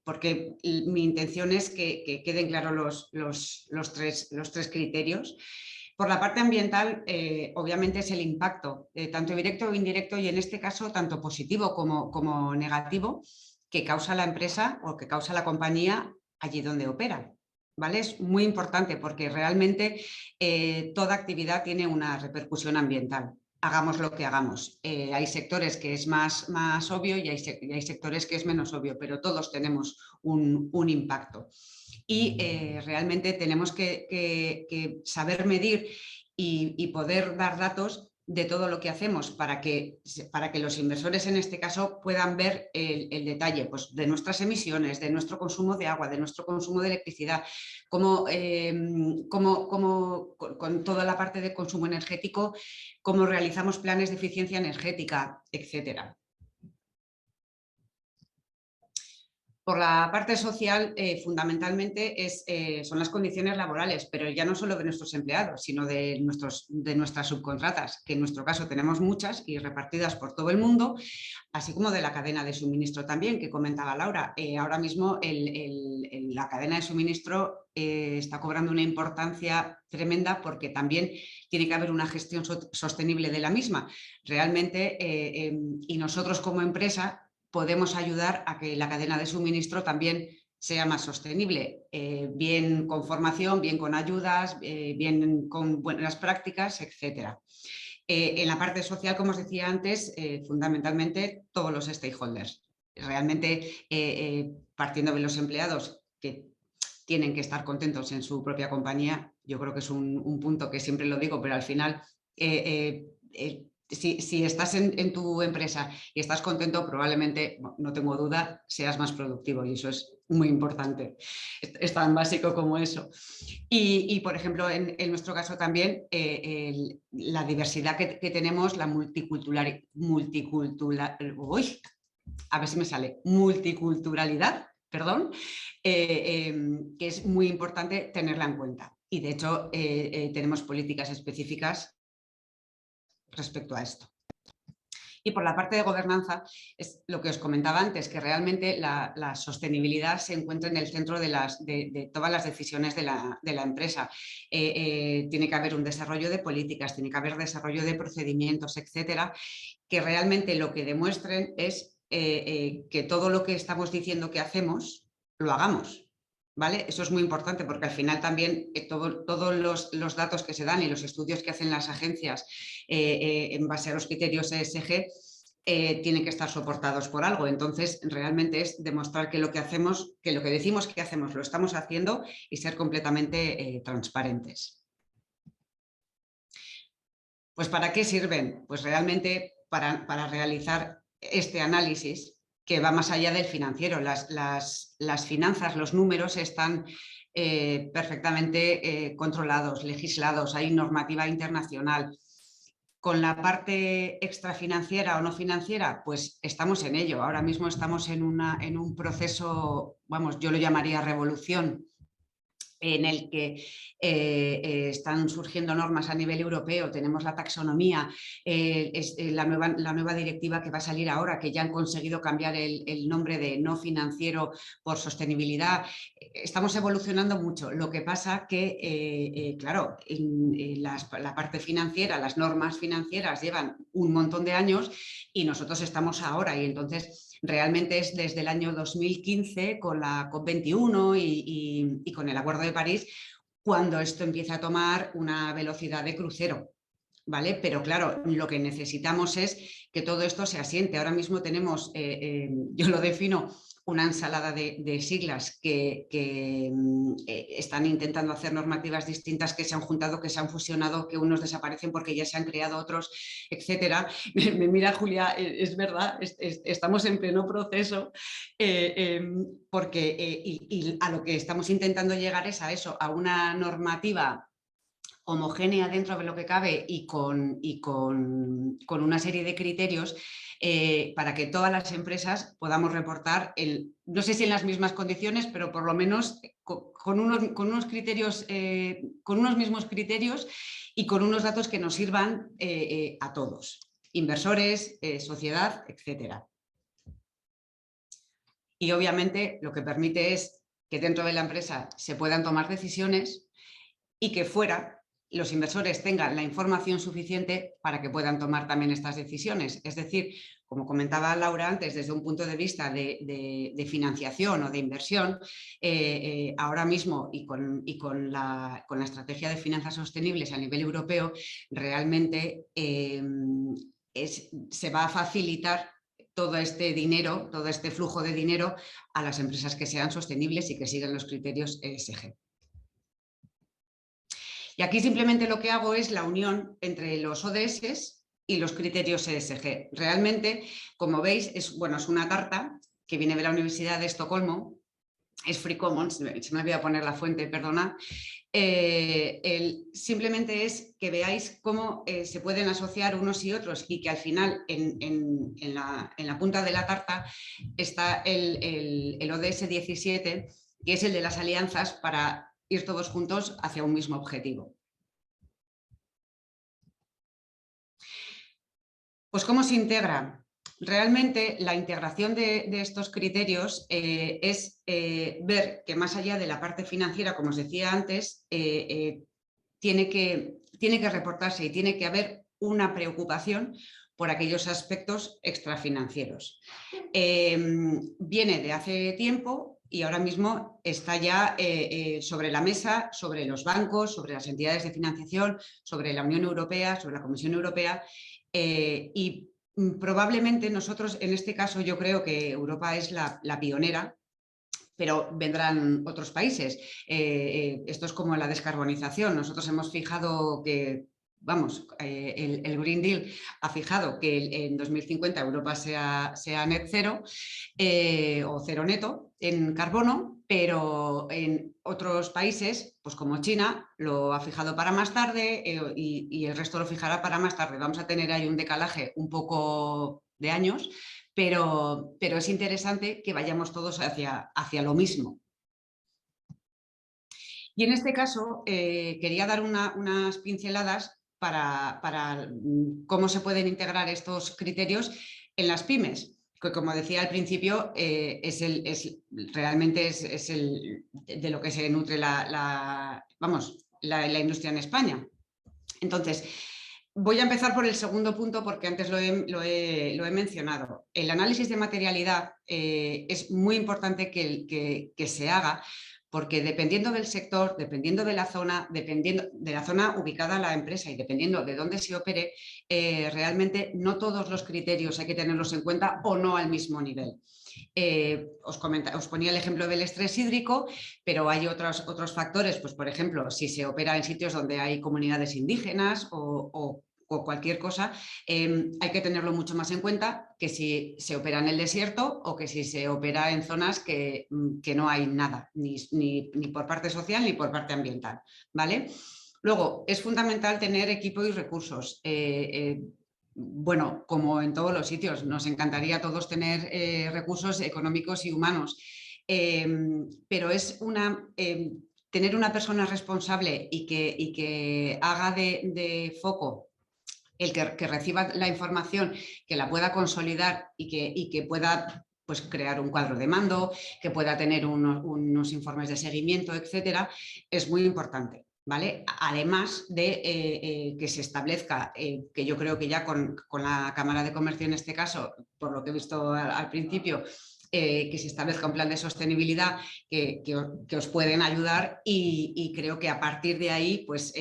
S3: porque mi intención es que queden claros los tres criterios. Por la parte ambiental, obviamente es el impacto, tanto directo o indirecto, y en este caso tanto positivo como negativo, que causa la empresa o que causa la compañía allí donde opera. ¿Vale? Es muy importante porque realmente toda actividad tiene una repercusión ambiental. Hagamos lo que hagamos. Hay sectores que es más obvio y hay sectores que es menos obvio, pero todos tenemos un impacto. Y realmente tenemos que saber medir y poder dar datos de todo lo que hacemos para que los inversores en este caso puedan ver el detalle, pues, de nuestras emisiones, de nuestro consumo de agua, de nuestro consumo de electricidad, con toda la parte de consumo energético, cómo realizamos planes de eficiencia energética, etcétera. Por la parte social, fundamentalmente son las condiciones laborales, pero ya no solo de nuestros empleados, sino de nuestras subcontratas, que en nuestro caso tenemos muchas y repartidas por todo el mundo, así como de la cadena de suministro también, que comentaba Laura. Ahora mismo la cadena de suministro está cobrando una importancia tremenda porque también tiene que haber una gestión sostenible de la misma. Realmente, y nosotros como empresa podemos ayudar a que la cadena de suministro también sea más sostenible, bien con formación, bien con ayudas, bien con buenas prácticas, etcétera. En la parte social, como os decía antes, fundamentalmente todos los stakeholders. Realmente, partiendo de los empleados que tienen que estar contentos en su propia compañía, yo creo que es un punto que siempre lo digo, pero al final si estás en tu empresa y estás contento, probablemente, no tengo duda, seas más productivo, y eso es muy importante. Es tan básico como eso. Y por ejemplo, en nuestro caso también, la diversidad que tenemos, la multiculturalidad, perdón, que es muy importante tenerla en cuenta. Y de hecho, tenemos políticas específicas respecto a esto. Y por la parte de gobernanza, es lo que os comentaba antes, que realmente la sostenibilidad se encuentra en el centro de todas las decisiones de la empresa. Tiene que haber un desarrollo de políticas, tiene que haber desarrollo de procedimientos, etcétera, que realmente lo que demuestren es que todo lo que estamos diciendo que hacemos, lo hagamos. ¿Vale? Eso es muy importante porque al final también todos los datos que se dan y los estudios que hacen las agencias en base a los criterios ESG tienen que estar soportados por algo. Entonces, realmente es demostrar que lo que hacemos, que lo que decimos que hacemos lo estamos haciendo y ser completamente transparentes. Pues ¿para qué sirven? Pues realmente para realizar este análisis que va más allá del financiero. Las finanzas, los números están perfectamente controlados, legislados, hay normativa internacional. Con la parte extrafinanciera o no financiera, pues estamos en ello. Ahora mismo estamos en un proceso, vamos, yo lo llamaría revolución, en el que están surgiendo normas a nivel europeo, tenemos la taxonomía, la nueva directiva que va a salir ahora, que ya han conseguido cambiar el nombre de no financiero por sostenibilidad. Estamos evolucionando mucho, lo que pasa que, claro, la parte financiera, las normas financieras llevan un montón de años y nosotros estamos ahora, y entonces realmente es desde el año 2015 con la COP21 y con el Acuerdo de París cuando esto empieza a tomar una velocidad de crucero, ¿vale? Pero claro, lo que necesitamos es que todo esto se asiente. Ahora mismo tenemos, yo lo defino, una ensalada de siglas que están intentando hacer normativas distintas, que se han juntado, que se han fusionado, que unos desaparecen porque ya se han creado otros, etcétera. Me mira Julia, es verdad, estamos en pleno proceso porque y a lo que estamos intentando llegar es a eso, a una normativa homogénea dentro de lo que cabe y con una serie de criterios para que todas las empresas podamos reportar, no sé si en las mismas condiciones, pero por lo menos con unos criterios, con unos mismos criterios y con unos datos que nos sirvan a todos, inversores, sociedad, etcétera. Y obviamente lo que permite es que dentro de la empresa se puedan tomar decisiones y que fuera los inversores tengan la información suficiente para que puedan tomar también estas decisiones. Es decir, como comentaba Laura antes, desde un punto de vista de financiación o de inversión, ahora mismo y con la estrategia de finanzas sostenibles a nivel europeo, realmente se va a facilitar todo este dinero, todo este flujo de dinero a las empresas que sean sostenibles y que sigan los criterios ESG. Y aquí simplemente lo que hago es la unión entre los ODS y los criterios ESG. Realmente, como veis, es una tarta que viene de la Universidad de Estocolmo, es Free Commons, se me olvidó poner la fuente, perdonad. Simplemente es que veáis cómo se pueden asociar unos y otros y que al final en la punta de la tarta está el ODS 17, que es el de las alianzas para ir todos juntos hacia un mismo objetivo. Pues ¿cómo se integra? Realmente la integración de estos criterios es ver que más allá de la parte financiera, como os decía antes, tiene que reportarse y tiene que haber una preocupación por aquellos aspectos extrafinancieros. Viene de hace tiempo y ahora mismo está ya sobre la mesa, sobre los bancos, sobre las entidades de financiación, sobre la Unión Europea, sobre la Comisión Europea, y probablemente nosotros, en este caso, yo creo que Europa es la pionera, pero vendrán otros países. Esto es como la descarbonización. Nosotros hemos fijado que, el Green Deal ha fijado que en 2050 Europa sea net cero o cero neto en carbono, pero en otros países, pues como China, lo ha fijado para más tarde y el resto lo fijará para más tarde. Vamos a tener ahí un decalaje un poco de años, pero es interesante que vayamos todos hacia lo mismo. Y en este caso quería dar unas pinceladas para cómo se pueden integrar estos criterios en las pymes, que como decía al principio realmente es de lo que se nutre la industria en España. Entonces, voy a empezar por el segundo punto porque antes lo he mencionado. El análisis de materialidad es muy importante que se haga porque dependiendo del sector, dependiendo de la zona, dependiendo de la zona ubicada la empresa y dependiendo de dónde se opere, realmente no todos los criterios hay que tenerlos en cuenta o no al mismo nivel. Os ponía el ejemplo del estrés hídrico, pero hay otros factores, pues por ejemplo, si se opera en sitios donde hay comunidades indígenas o cualquier cosa, hay que tenerlo mucho más en cuenta que si se opera en el desierto o que si se opera en zonas que no hay nada, ni por parte social ni por parte ambiental, ¿vale? Luego, es fundamental tener equipo y recursos. Bueno, como en todos los sitios, nos encantaría a todos tener recursos económicos y humanos, pero es tener una persona responsable y que haga de foco el que reciba la información, que la pueda consolidar y que pueda pues, crear un cuadro de mando, que pueda tener unos informes de seguimiento, etcétera, es muy importante. ¿Vale? Además de que se establezca, que yo creo que ya con la Cámara de Comercio en este caso, por lo que he visto al principio, que se establezca un plan de sostenibilidad que os pueden ayudar y creo que a partir de ahí, pues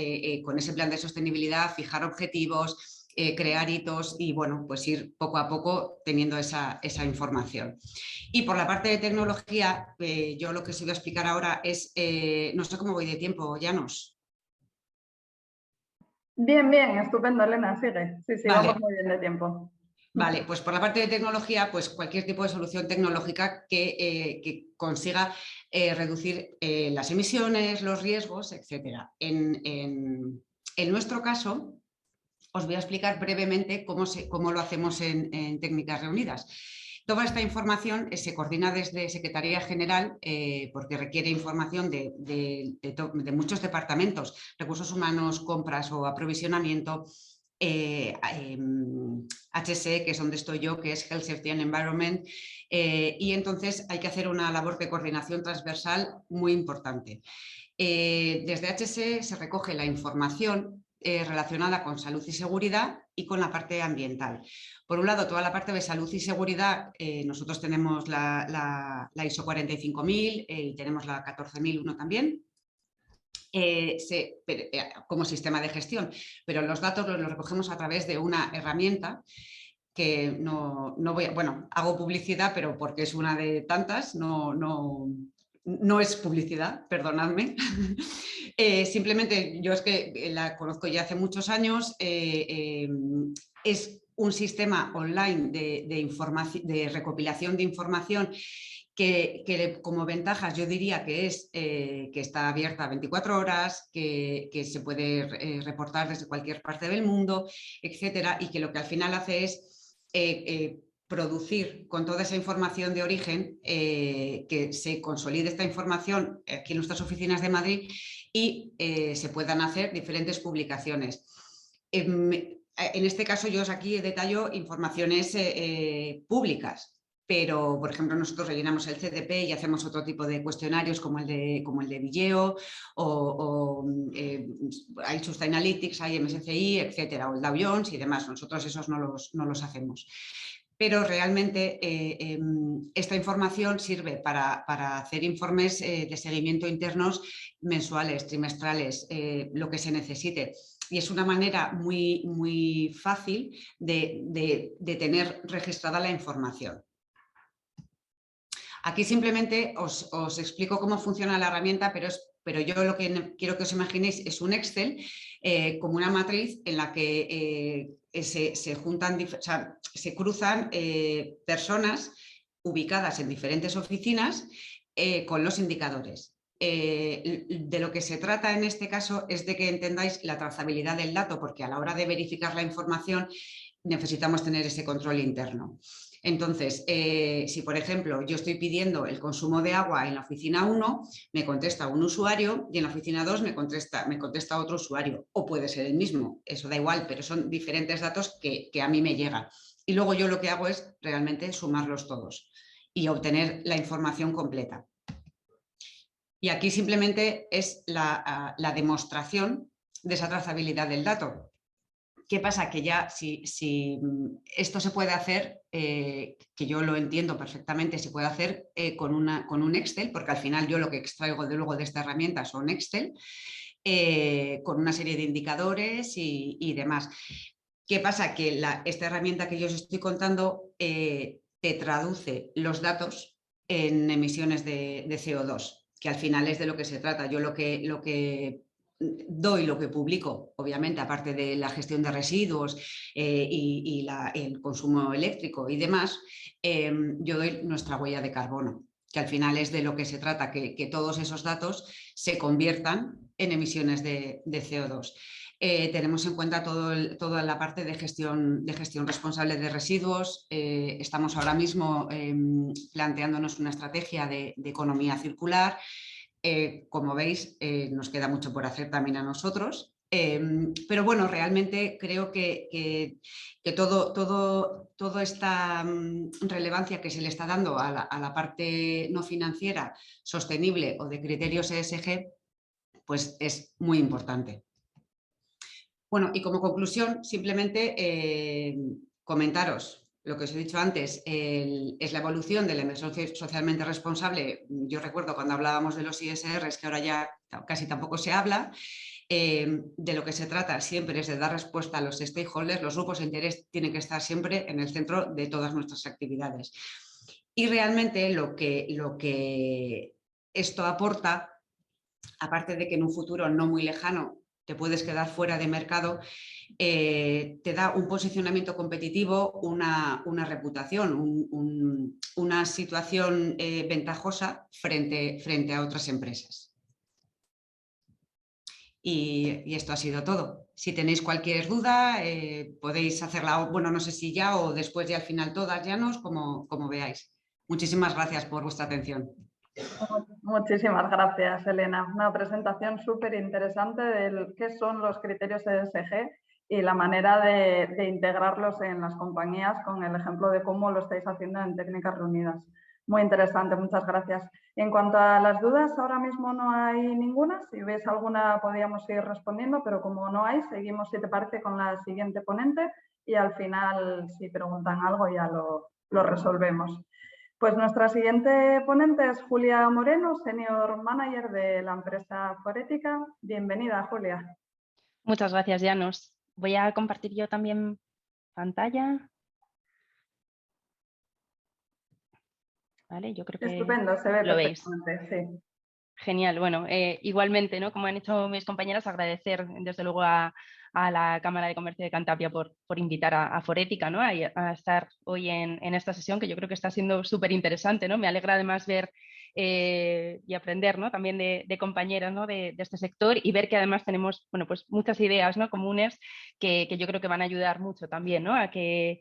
S3: con ese plan de sostenibilidad, fijar objetivos, crear hitos y bueno, pues ir poco a poco teniendo esa información. Y por la parte de tecnología, yo lo que os voy a explicar ahora es, no sé cómo voy de tiempo, Llanos.
S1: Bien, estupendo, Elena, sigue. Sí, vale. Vamos muy bien de tiempo.
S3: Vale, pues por la parte de tecnología, pues cualquier tipo de solución tecnológica que consiga reducir las emisiones, los riesgos, etcétera. En nuestro caso, os voy a explicar brevemente cómo lo hacemos en Técnicas Reunidas. Toda esta información se coordina desde Secretaría General porque requiere información de muchos departamentos, recursos humanos, compras o aprovisionamiento, HSE, que es donde estoy yo, que es Health, Safety and Environment, y entonces hay que hacer una labor de coordinación transversal muy importante. Desde HSE se recoge la información relacionada con salud y seguridad y con la parte ambiental. Por un lado, toda la parte de salud y seguridad, nosotros tenemos la ISO 45000 y tenemos la 14001 también. Como sistema de gestión, pero los datos los recogemos a través de una herramienta que no voy a, bueno, hago publicidad, pero porque es una de tantas, no es publicidad, perdonadme. Simplemente yo es que la conozco ya hace muchos años, es un sistema online de recopilación de información que como ventajas yo diría que es que está abierta 24 horas, que se puede reportar desde cualquier parte del mundo, etcétera, y que lo que al final hace es producir con toda esa información de origen, que se consolide esta información aquí en nuestras oficinas de Madrid y se puedan hacer diferentes publicaciones. En este caso yo aquí detallo informaciones públicas, pero por ejemplo nosotros rellenamos el CDP y hacemos otro tipo de cuestionarios como el de Vigeo hay Sustainalytics, hay MSCI, etcétera, o el Dow Jones y demás. Nosotros esos no los hacemos. Pero realmente esta información sirve para hacer informes de seguimiento internos mensuales, trimestrales, lo que se necesite. Y es una manera muy, muy fácil de tener registrada la información. Aquí simplemente os explico cómo funciona la herramienta, pero yo lo que quiero que os imaginéis es un Excel como una matriz en la que se juntan, o sea, se cruzan personas ubicadas en diferentes oficinas con los indicadores. De lo que se trata en este caso es de que entendáis la trazabilidad del dato, porque a la hora de verificar la información necesitamos tener ese control interno. Entonces, si por ejemplo yo estoy pidiendo el consumo de agua en la oficina 1, me contesta un usuario y en la oficina 2 me contesta otro usuario, o puede ser el mismo, eso da igual, pero son diferentes datos que a mí me llegan. Y luego yo lo que hago es realmente sumarlos todos y obtener la información completa. Y aquí simplemente es la demostración de esa trazabilidad del dato. ¿Qué pasa? Que ya si esto se puede hacer, que yo lo entiendo perfectamente, se puede hacer con un Excel, porque al final yo lo que extraigo luego de esta herramienta son Excel, con una serie de indicadores y demás. ¿Qué pasa? Que esta herramienta que yo os estoy contando te traduce los datos en emisiones de CO2, que al final es de lo que se trata. Yo lo que doy, lo que publico, obviamente, aparte de la gestión de residuos y el consumo eléctrico y demás, yo doy nuestra huella de carbono, que al final es de lo que se trata, que todos esos datos se conviertan en emisiones de CO2. Tenemos en cuenta toda la parte de gestión responsable de residuos. Estamos ahora mismo planteándonos una estrategia de economía circular. Como veis, nos queda mucho por hacer también a nosotros. Pero bueno, realmente creo que toda esta relevancia que se le está dando a la parte no financiera, sostenible o de criterios ESG, pues es muy importante. Bueno, y como conclusión, simplemente comentaros lo que os he dicho antes, es la evolución de la inversión socialmente responsable. Yo recuerdo cuando hablábamos de los ISRs, que ahora ya casi tampoco se habla. De lo que se trata siempre es de dar respuesta a los stakeholders. Los grupos de interés tienen que estar siempre en el centro de todas nuestras actividades. Y realmente lo que esto aporta, aparte de que en un futuro no muy lejano te puedes quedar fuera de mercado, te da un posicionamiento competitivo, una reputación, una situación ventajosa frente a otras empresas. Y esto ha sido todo. Si tenéis cualquier duda, podéis hacerla, bueno, no sé si ya o después ya al final todas llanos, como veáis. Muchísimas gracias por vuestra atención.
S1: Muchísimas gracias, Elena. Una presentación súper interesante de qué son los criterios ESG y la manera de integrarlos en las compañías con el ejemplo de cómo lo estáis haciendo en Técnicas Reunidas. Muy interesante, muchas gracias. En cuanto a las dudas, ahora mismo no hay ninguna. Si ves alguna, podríamos ir respondiendo, pero como no hay, seguimos, si te parece, con la siguiente ponente y al final, si preguntan algo, ya lo resolvemos. Pues nuestra siguiente ponente es Julia Moreno, Senior Manager de la empresa Forética. Bienvenida, Julia.
S4: Muchas gracias, Llanos. Voy a compartir yo también pantalla. Vale, yo creo que
S1: Estupendo, se ve
S4: lo veis.
S1: perfectamente, sí.
S4: Genial, bueno, igualmente, ¿no? Como han hecho mis compañeras, agradecer desde luego a la Cámara de Comercio de Cantabria por invitar a Forética, ¿no? a estar hoy en esta sesión, que yo creo que está siendo súper interesante, ¿no? Me alegra además ver y aprender, ¿no? También de compañeras, ¿no? de este sector, y ver que además tenemos, bueno, pues muchas ideas, ¿no? comunes que yo creo que van a ayudar mucho también, ¿no? a que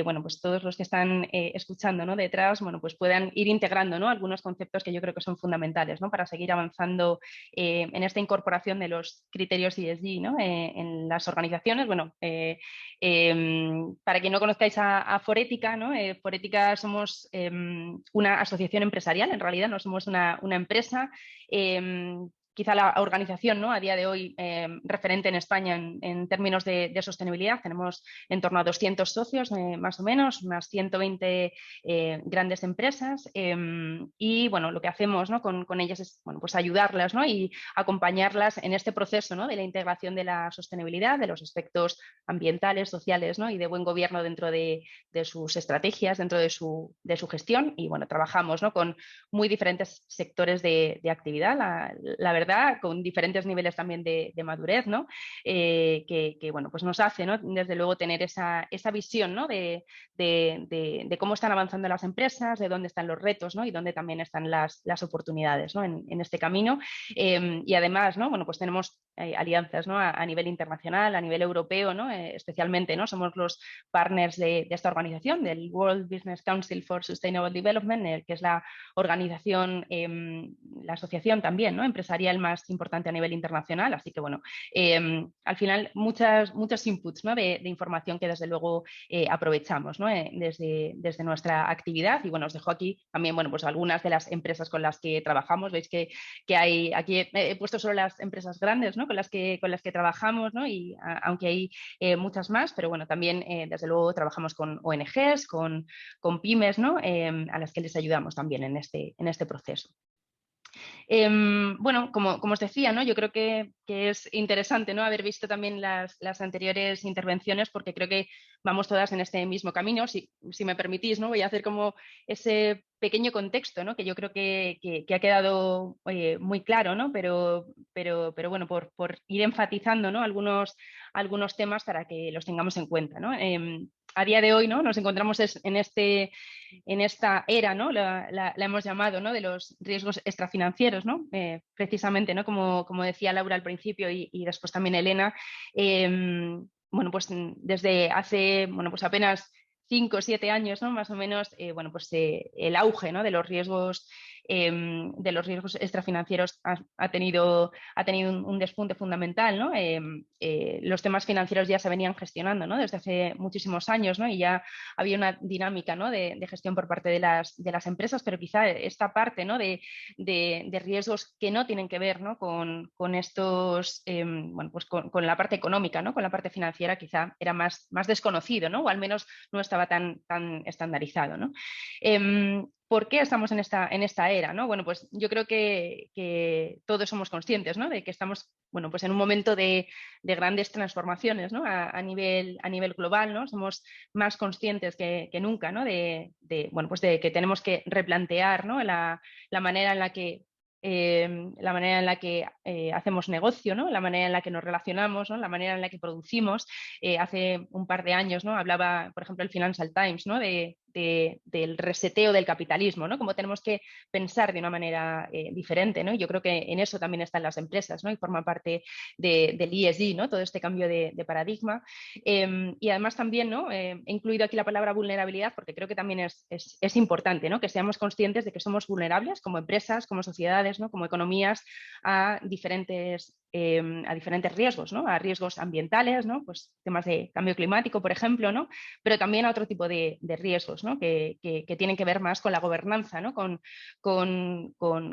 S4: bueno, pues todos los que están escuchando, ¿no? detrás, bueno, pues puedan ir integrando, ¿no? algunos conceptos que yo creo que son fundamentales, ¿no? para seguir avanzando en esta incorporación de los criterios ESG, ¿no? En las organizaciones. Bueno, para quien no conozcáis a Forética, ¿no? Forética somos una asociación empresarial, en realidad no somos una empresa. Quizá la organización, ¿no? a día de hoy referente en España en términos de sostenibilidad. Tenemos en torno a 200 socios, más o menos, unas 120 grandes empresas, y bueno, lo que hacemos, ¿no? con ellas es, bueno, pues ayudarlas, ¿no? y acompañarlas en este proceso, ¿no? de la integración de la sostenibilidad, de los aspectos ambientales, sociales, ¿no? y de buen gobierno dentro de sus estrategias, dentro de su gestión. Y bueno, trabajamos, ¿no? con muy diferentes sectores de actividad, la verdad, con diferentes niveles también de madurez, ¿no? Que bueno, pues nos hace, ¿no? desde luego tener esa visión, ¿no? de cómo están avanzando las empresas, de dónde están los retos, ¿no? y dónde también están las oportunidades, ¿no? en este camino. Y además, ¿no? bueno, pues tenemos alianzas, ¿no? a nivel internacional, a nivel europeo, ¿no? Especialmente, ¿no? somos los partners de esta organización, del World Business Council for Sustainable Development, que es la organización, la asociación también, ¿no? empresarial más importante a nivel internacional. Así que bueno, al final muchos inputs, ¿no? de información que desde luego aprovechamos, ¿no? desde nuestra actividad. Y bueno, os dejo aquí también, bueno, pues algunas de las empresas con las que trabajamos. Veis que hay, aquí he puesto solo las empresas grandes, ¿no? con las que trabajamos, ¿no? y aunque hay muchas más, pero bueno, también desde luego trabajamos con ONGs, con pymes, ¿no? a las que les ayudamos también en este proceso. Bueno, como os decía, ¿no? yo creo que es interesante, ¿no? haber visto también las anteriores intervenciones, porque creo que vamos todas en este mismo camino. Si me permitís, ¿no? voy a hacer como ese pequeño contexto, ¿no? que yo creo que ha quedado muy claro, ¿no? pero bueno, por ir enfatizando, ¿no? algunos temas para que los tengamos en cuenta, ¿no? A día de hoy, ¿no? nos encontramos en esta era, ¿no? la hemos llamado, ¿no? de los riesgos extrafinancieros, ¿no? Precisamente, ¿no? como decía Laura al principio y después también Elena, bueno, pues desde hace, bueno, pues apenas 5 o 7 años, ¿no? más o menos, bueno, pues el auge, ¿no? de los riesgos extrafinancieros ha tenido un despunte fundamental, ¿no? Los temas financieros ya se venían gestionando, ¿no? desde hace muchísimos años, ¿no? y ya había una dinámica, ¿no? de gestión por parte de las empresas, pero quizá esta parte, ¿no? de riesgos que no tienen que ver, ¿no? con estos, bueno, pues con la parte económica, ¿no? con la parte financiera, quizá era más desconocido, ¿no? o al menos no estaba tan estandarizado, ¿no? ¿Por qué estamos en esta era? ¿no? Bueno, pues yo creo que todos somos conscientes, ¿no? de que estamos, bueno, pues en un momento de grandes transformaciones, ¿no? a nivel global, ¿no? Somos más conscientes que nunca, ¿no? bueno, pues de que tenemos que replantear, ¿no? la manera en la que hacemos negocio, ¿no? la manera en la que nos relacionamos, ¿no? la manera en la que producimos. Hace un par de años, ¿no? hablaba, por ejemplo, el Financial Times, ¿no? del reseteo del capitalismo, ¿no? Cómo tenemos que pensar de una manera diferente, ¿no? Yo creo que en eso también están las empresas, ¿no? y forma parte del ESG, ¿no? todo este cambio de paradigma. Y además también, ¿no? He incluido aquí la palabra vulnerabilidad, porque creo que también es importante, ¿no? que seamos conscientes de que somos vulnerables como empresas, como sociedades, ¿no? como economías, a diferentes a diferentes riesgos, ¿no? A riesgos ambientales, ¿no? Pues temas de cambio climático, por ejemplo, ¿no? Pero también a otro tipo de riesgos, ¿no? Que tienen que ver más con la gobernanza, ¿no? Con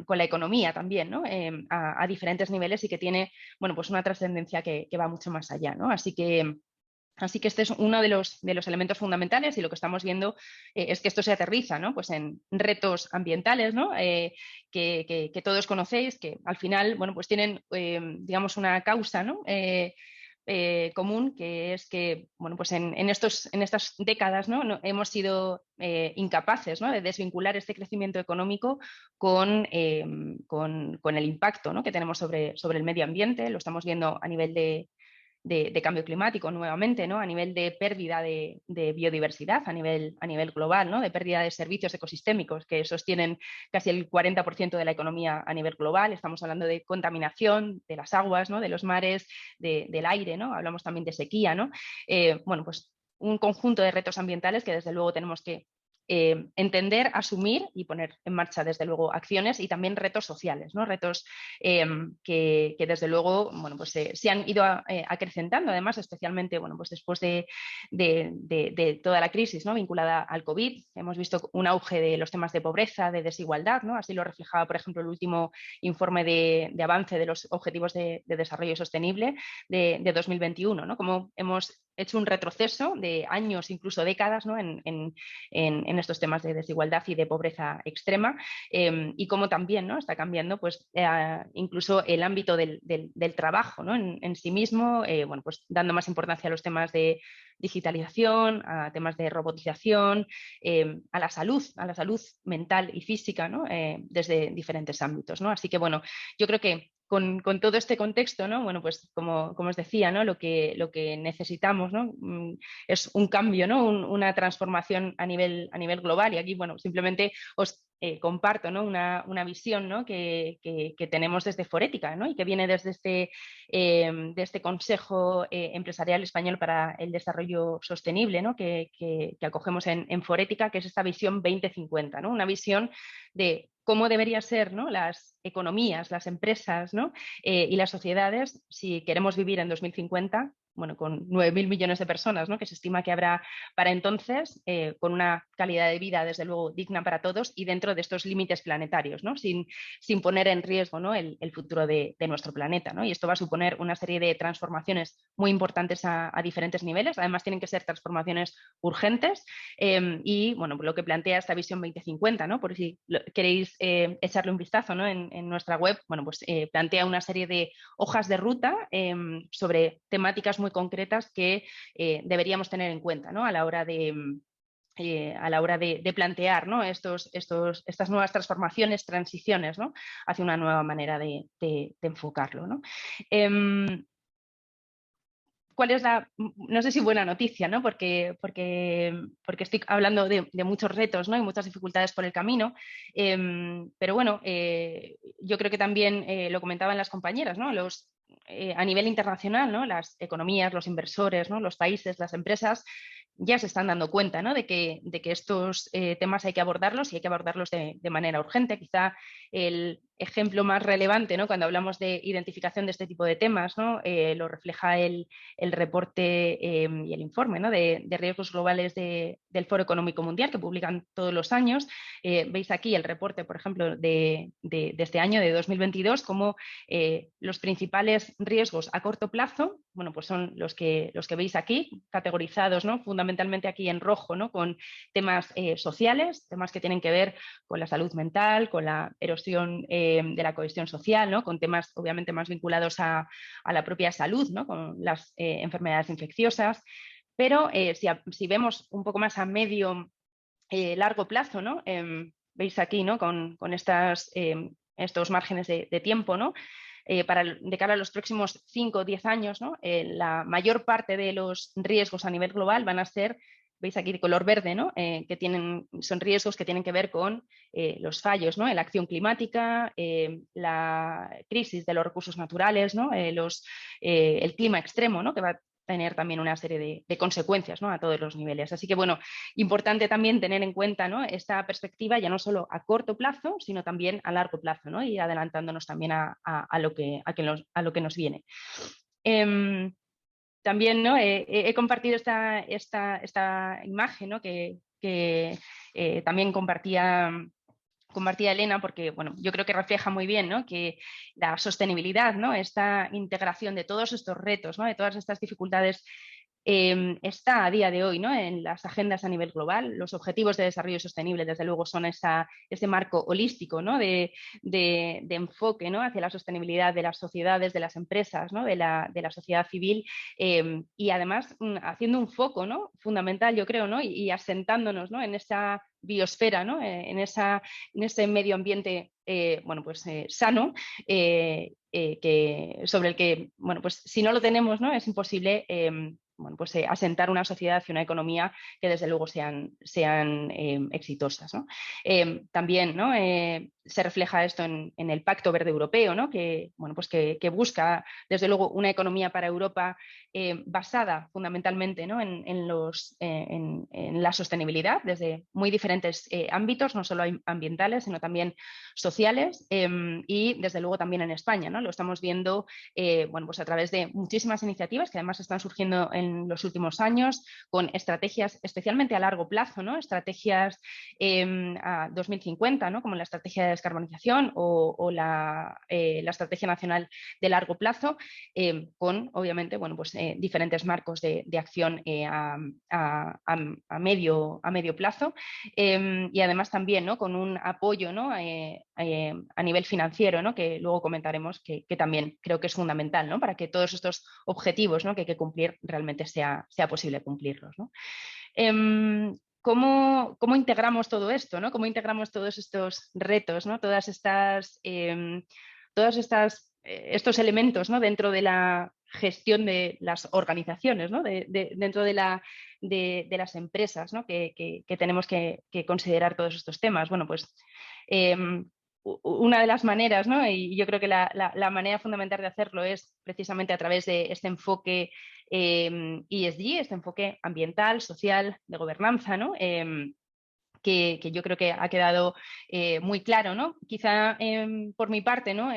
S4: la economía también, ¿no? A diferentes niveles y que tiene, bueno, pues una trascendencia que va mucho más allá, ¿no? Así que este es uno de los elementos fundamentales, y lo que estamos viendo es que esto se aterriza, ¿no? Pues en retos ambientales, ¿no? Que todos conocéis, que al final, bueno, pues tienen, digamos, una causa, ¿no? Común, que es que, bueno, pues en estas décadas, ¿no? Hemos sido incapaces, ¿no? De desvincular este crecimiento económico con el impacto, ¿no? Que tenemos sobre el medio ambiente. Lo estamos viendo a nivel de cambio climático nuevamente, ¿no? A nivel de pérdida de biodiversidad a nivel global, ¿no? De pérdida de servicios ecosistémicos que sostienen casi el 40% de la economía a nivel global. Estamos hablando de contaminación de las aguas, ¿no? De los mares, del aire, ¿no? Hablamos también de sequía, ¿no? Bueno, pues un conjunto de retos ambientales que desde luego tenemos que entender, asumir y poner en marcha desde luego acciones, y también retos sociales, ¿no? Retos que desde luego, bueno, pues se han ido acrecentando, además, especialmente, bueno, pues después de toda la crisis, ¿no? Vinculada al COVID. Hemos visto un auge de los temas de pobreza, de desigualdad, ¿no? Así lo reflejaba, por ejemplo, el último informe de avance de los Objetivos de Desarrollo Sostenible de 2021, ¿no? Como hemos hecho un retroceso de años, incluso décadas, ¿no? en estos temas de desigualdad y de pobreza extrema, y cómo también, ¿no? Está cambiando, pues, incluso el ámbito del trabajo, ¿no? en sí mismo, bueno, pues dando más importancia a los temas de digitalización, a temas de robotización, a la salud mental y física, ¿no? Desde diferentes ámbitos, ¿no? Así que, bueno, yo creo que con todo este contexto, ¿no? Bueno, pues como os decía, ¿no? Lo que necesitamos, ¿no? Es un cambio, ¿no? Una transformación a nivel global, y aquí, bueno, simplemente os comparto, ¿no? una visión, ¿no? que tenemos desde Forética, ¿no? Y que viene desde de este Consejo Empresarial Español para el Desarrollo Sostenible, ¿no? que acogemos en Forética, que es esta visión 2050, ¿no? Una visión de cómo deberían ser, ¿no? Las economías, las empresas, ¿no? Y las sociedades si queremos vivir en 2050, bueno, con 9.000 millones de personas, ¿no? Que se estima que habrá para entonces, con una calidad de vida, desde luego, digna para todos, y dentro de estos límites planetarios, ¿no? Sin poner en riesgo, ¿no? el futuro de nuestro planeta, ¿no? Y esto va a suponer una serie de transformaciones muy importantes a diferentes niveles. Además, tienen que ser transformaciones urgentes, y, bueno, lo que plantea esta visión 2050, ¿no? Por si queréis echarle un vistazo, ¿no? en nuestra web, bueno, pues plantea una serie de hojas de ruta sobre temáticas muy concretas que deberíamos tener en cuenta, ¿no? A la hora de plantear, ¿no? estas nuevas transformaciones, transiciones, ¿no? Hacia una nueva manera de enfocarlo, ¿no? ¿Cuál es no sé si buena noticia, ¿no? Porque estoy hablando de muchos retos, ¿no? Y muchas dificultades por el camino, pero bueno, yo creo que también lo comentaban las compañeras, ¿no? A nivel internacional, ¿no? Las economías, los inversores, ¿no? Los países, las empresas ya se están dando cuenta, ¿no? de que estos temas hay que abordarlos, y hay que abordarlos de manera urgente. Quizá el ejemplo más relevante, ¿no? Cuando hablamos de identificación de este tipo de temas, ¿no? Lo refleja el reporte y el informe, ¿no? de riesgos globales del Foro Económico Mundial, que publican todos los años. Veis aquí el reporte, por ejemplo, de este año, de 2022, como los principales riesgos a corto plazo, bueno, pues son los que veis aquí, categorizados, ¿no? Fundamentalmente aquí en rojo, ¿no? Con temas sociales, temas que tienen que ver con la salud mental, con la erosión de la cohesión social, ¿no? Con temas obviamente más vinculados a la propia salud, ¿no? Con las enfermedades infecciosas. Pero si vemos un poco más a medio largo plazo, ¿no? Veis aquí, ¿no? Con estos márgenes de tiempo, ¿no? De cara a los próximos 5 o 10 años, ¿no? La mayor parte de los riesgos a nivel global van a ser, veis aquí de color verde, ¿no? Son riesgos que tienen que ver con los fallos, ¿no? La acción climática, la crisis de los recursos naturales, ¿no? El clima extremo, ¿no? Que va tener también una serie de consecuencias, ¿no? A todos los niveles. Así que, bueno, importante también tener en cuenta, ¿no? Esta perspectiva ya no solo a corto plazo, sino también a largo plazo, ¿no? Y adelantándonos también a lo que nos viene. También, ¿no? He compartido esta imagen, ¿no? que también compartía Elena, porque bueno, yo creo que refleja muy bien, ¿no? Que la sostenibilidad, ¿no? Esta integración de todos estos retos, ¿no? De todas estas dificultades, está a día de hoy, ¿no? En las agendas a nivel global. Los objetivos de desarrollo sostenible, desde luego, son ese marco holístico, ¿no? de enfoque, ¿no? Hacia la sostenibilidad de las sociedades, de las empresas, ¿no? de la sociedad civil, y además haciendo un foco, ¿no? Fundamental, yo creo, ¿no? y asentándonos, ¿no? En esa biosfera, ¿no? En ese medio ambiente bueno, pues, sano, sobre el que, bueno, pues, si no lo tenemos, ¿no? Es imposible bueno, pues, asentar una sociedad y una economía que desde luego sean exitosas, ¿no? También, ¿no? Se refleja esto en el Pacto Verde Europeo, ¿no? Que, bueno, pues que busca desde luego una economía para Europa basada fundamentalmente, ¿no? en la sostenibilidad desde muy diferentes ámbitos, no solo ambientales, sino también sociales, y desde luego también en España, ¿no? Lo estamos viendo bueno, pues a través de muchísimas iniciativas que además están surgiendo en los últimos años, con estrategias especialmente a largo plazo, ¿no? Estrategias a 2050, ¿no? Como la estrategia de descarbonización o la estrategia nacional de largo plazo, con obviamente, bueno, pues, diferentes marcos de acción a medio plazo, y además también, ¿no? Con un apoyo, ¿no? A nivel financiero, ¿no? Que luego comentaremos que también creo que es fundamental, ¿no? Para que todos estos objetivos, ¿no? Que hay que cumplir realmente sea posible cumplirlos, ¿no? ¿Cómo integramos todo esto, ¿no? ¿Cómo integramos todos estos retos, ¿no? Estos elementos, ¿no? Dentro de la gestión de las organizaciones, ¿no? Dentro de las empresas, ¿no? que tenemos que considerar todos estos temas? Bueno, pues una de las maneras, ¿no? Y yo creo que la manera fundamental de hacerlo es precisamente a través de este enfoque ESG, este enfoque ambiental, social, de gobernanza, ¿no? Que yo creo que ha quedado muy claro, ¿no? Quizá por mi parte, ¿no?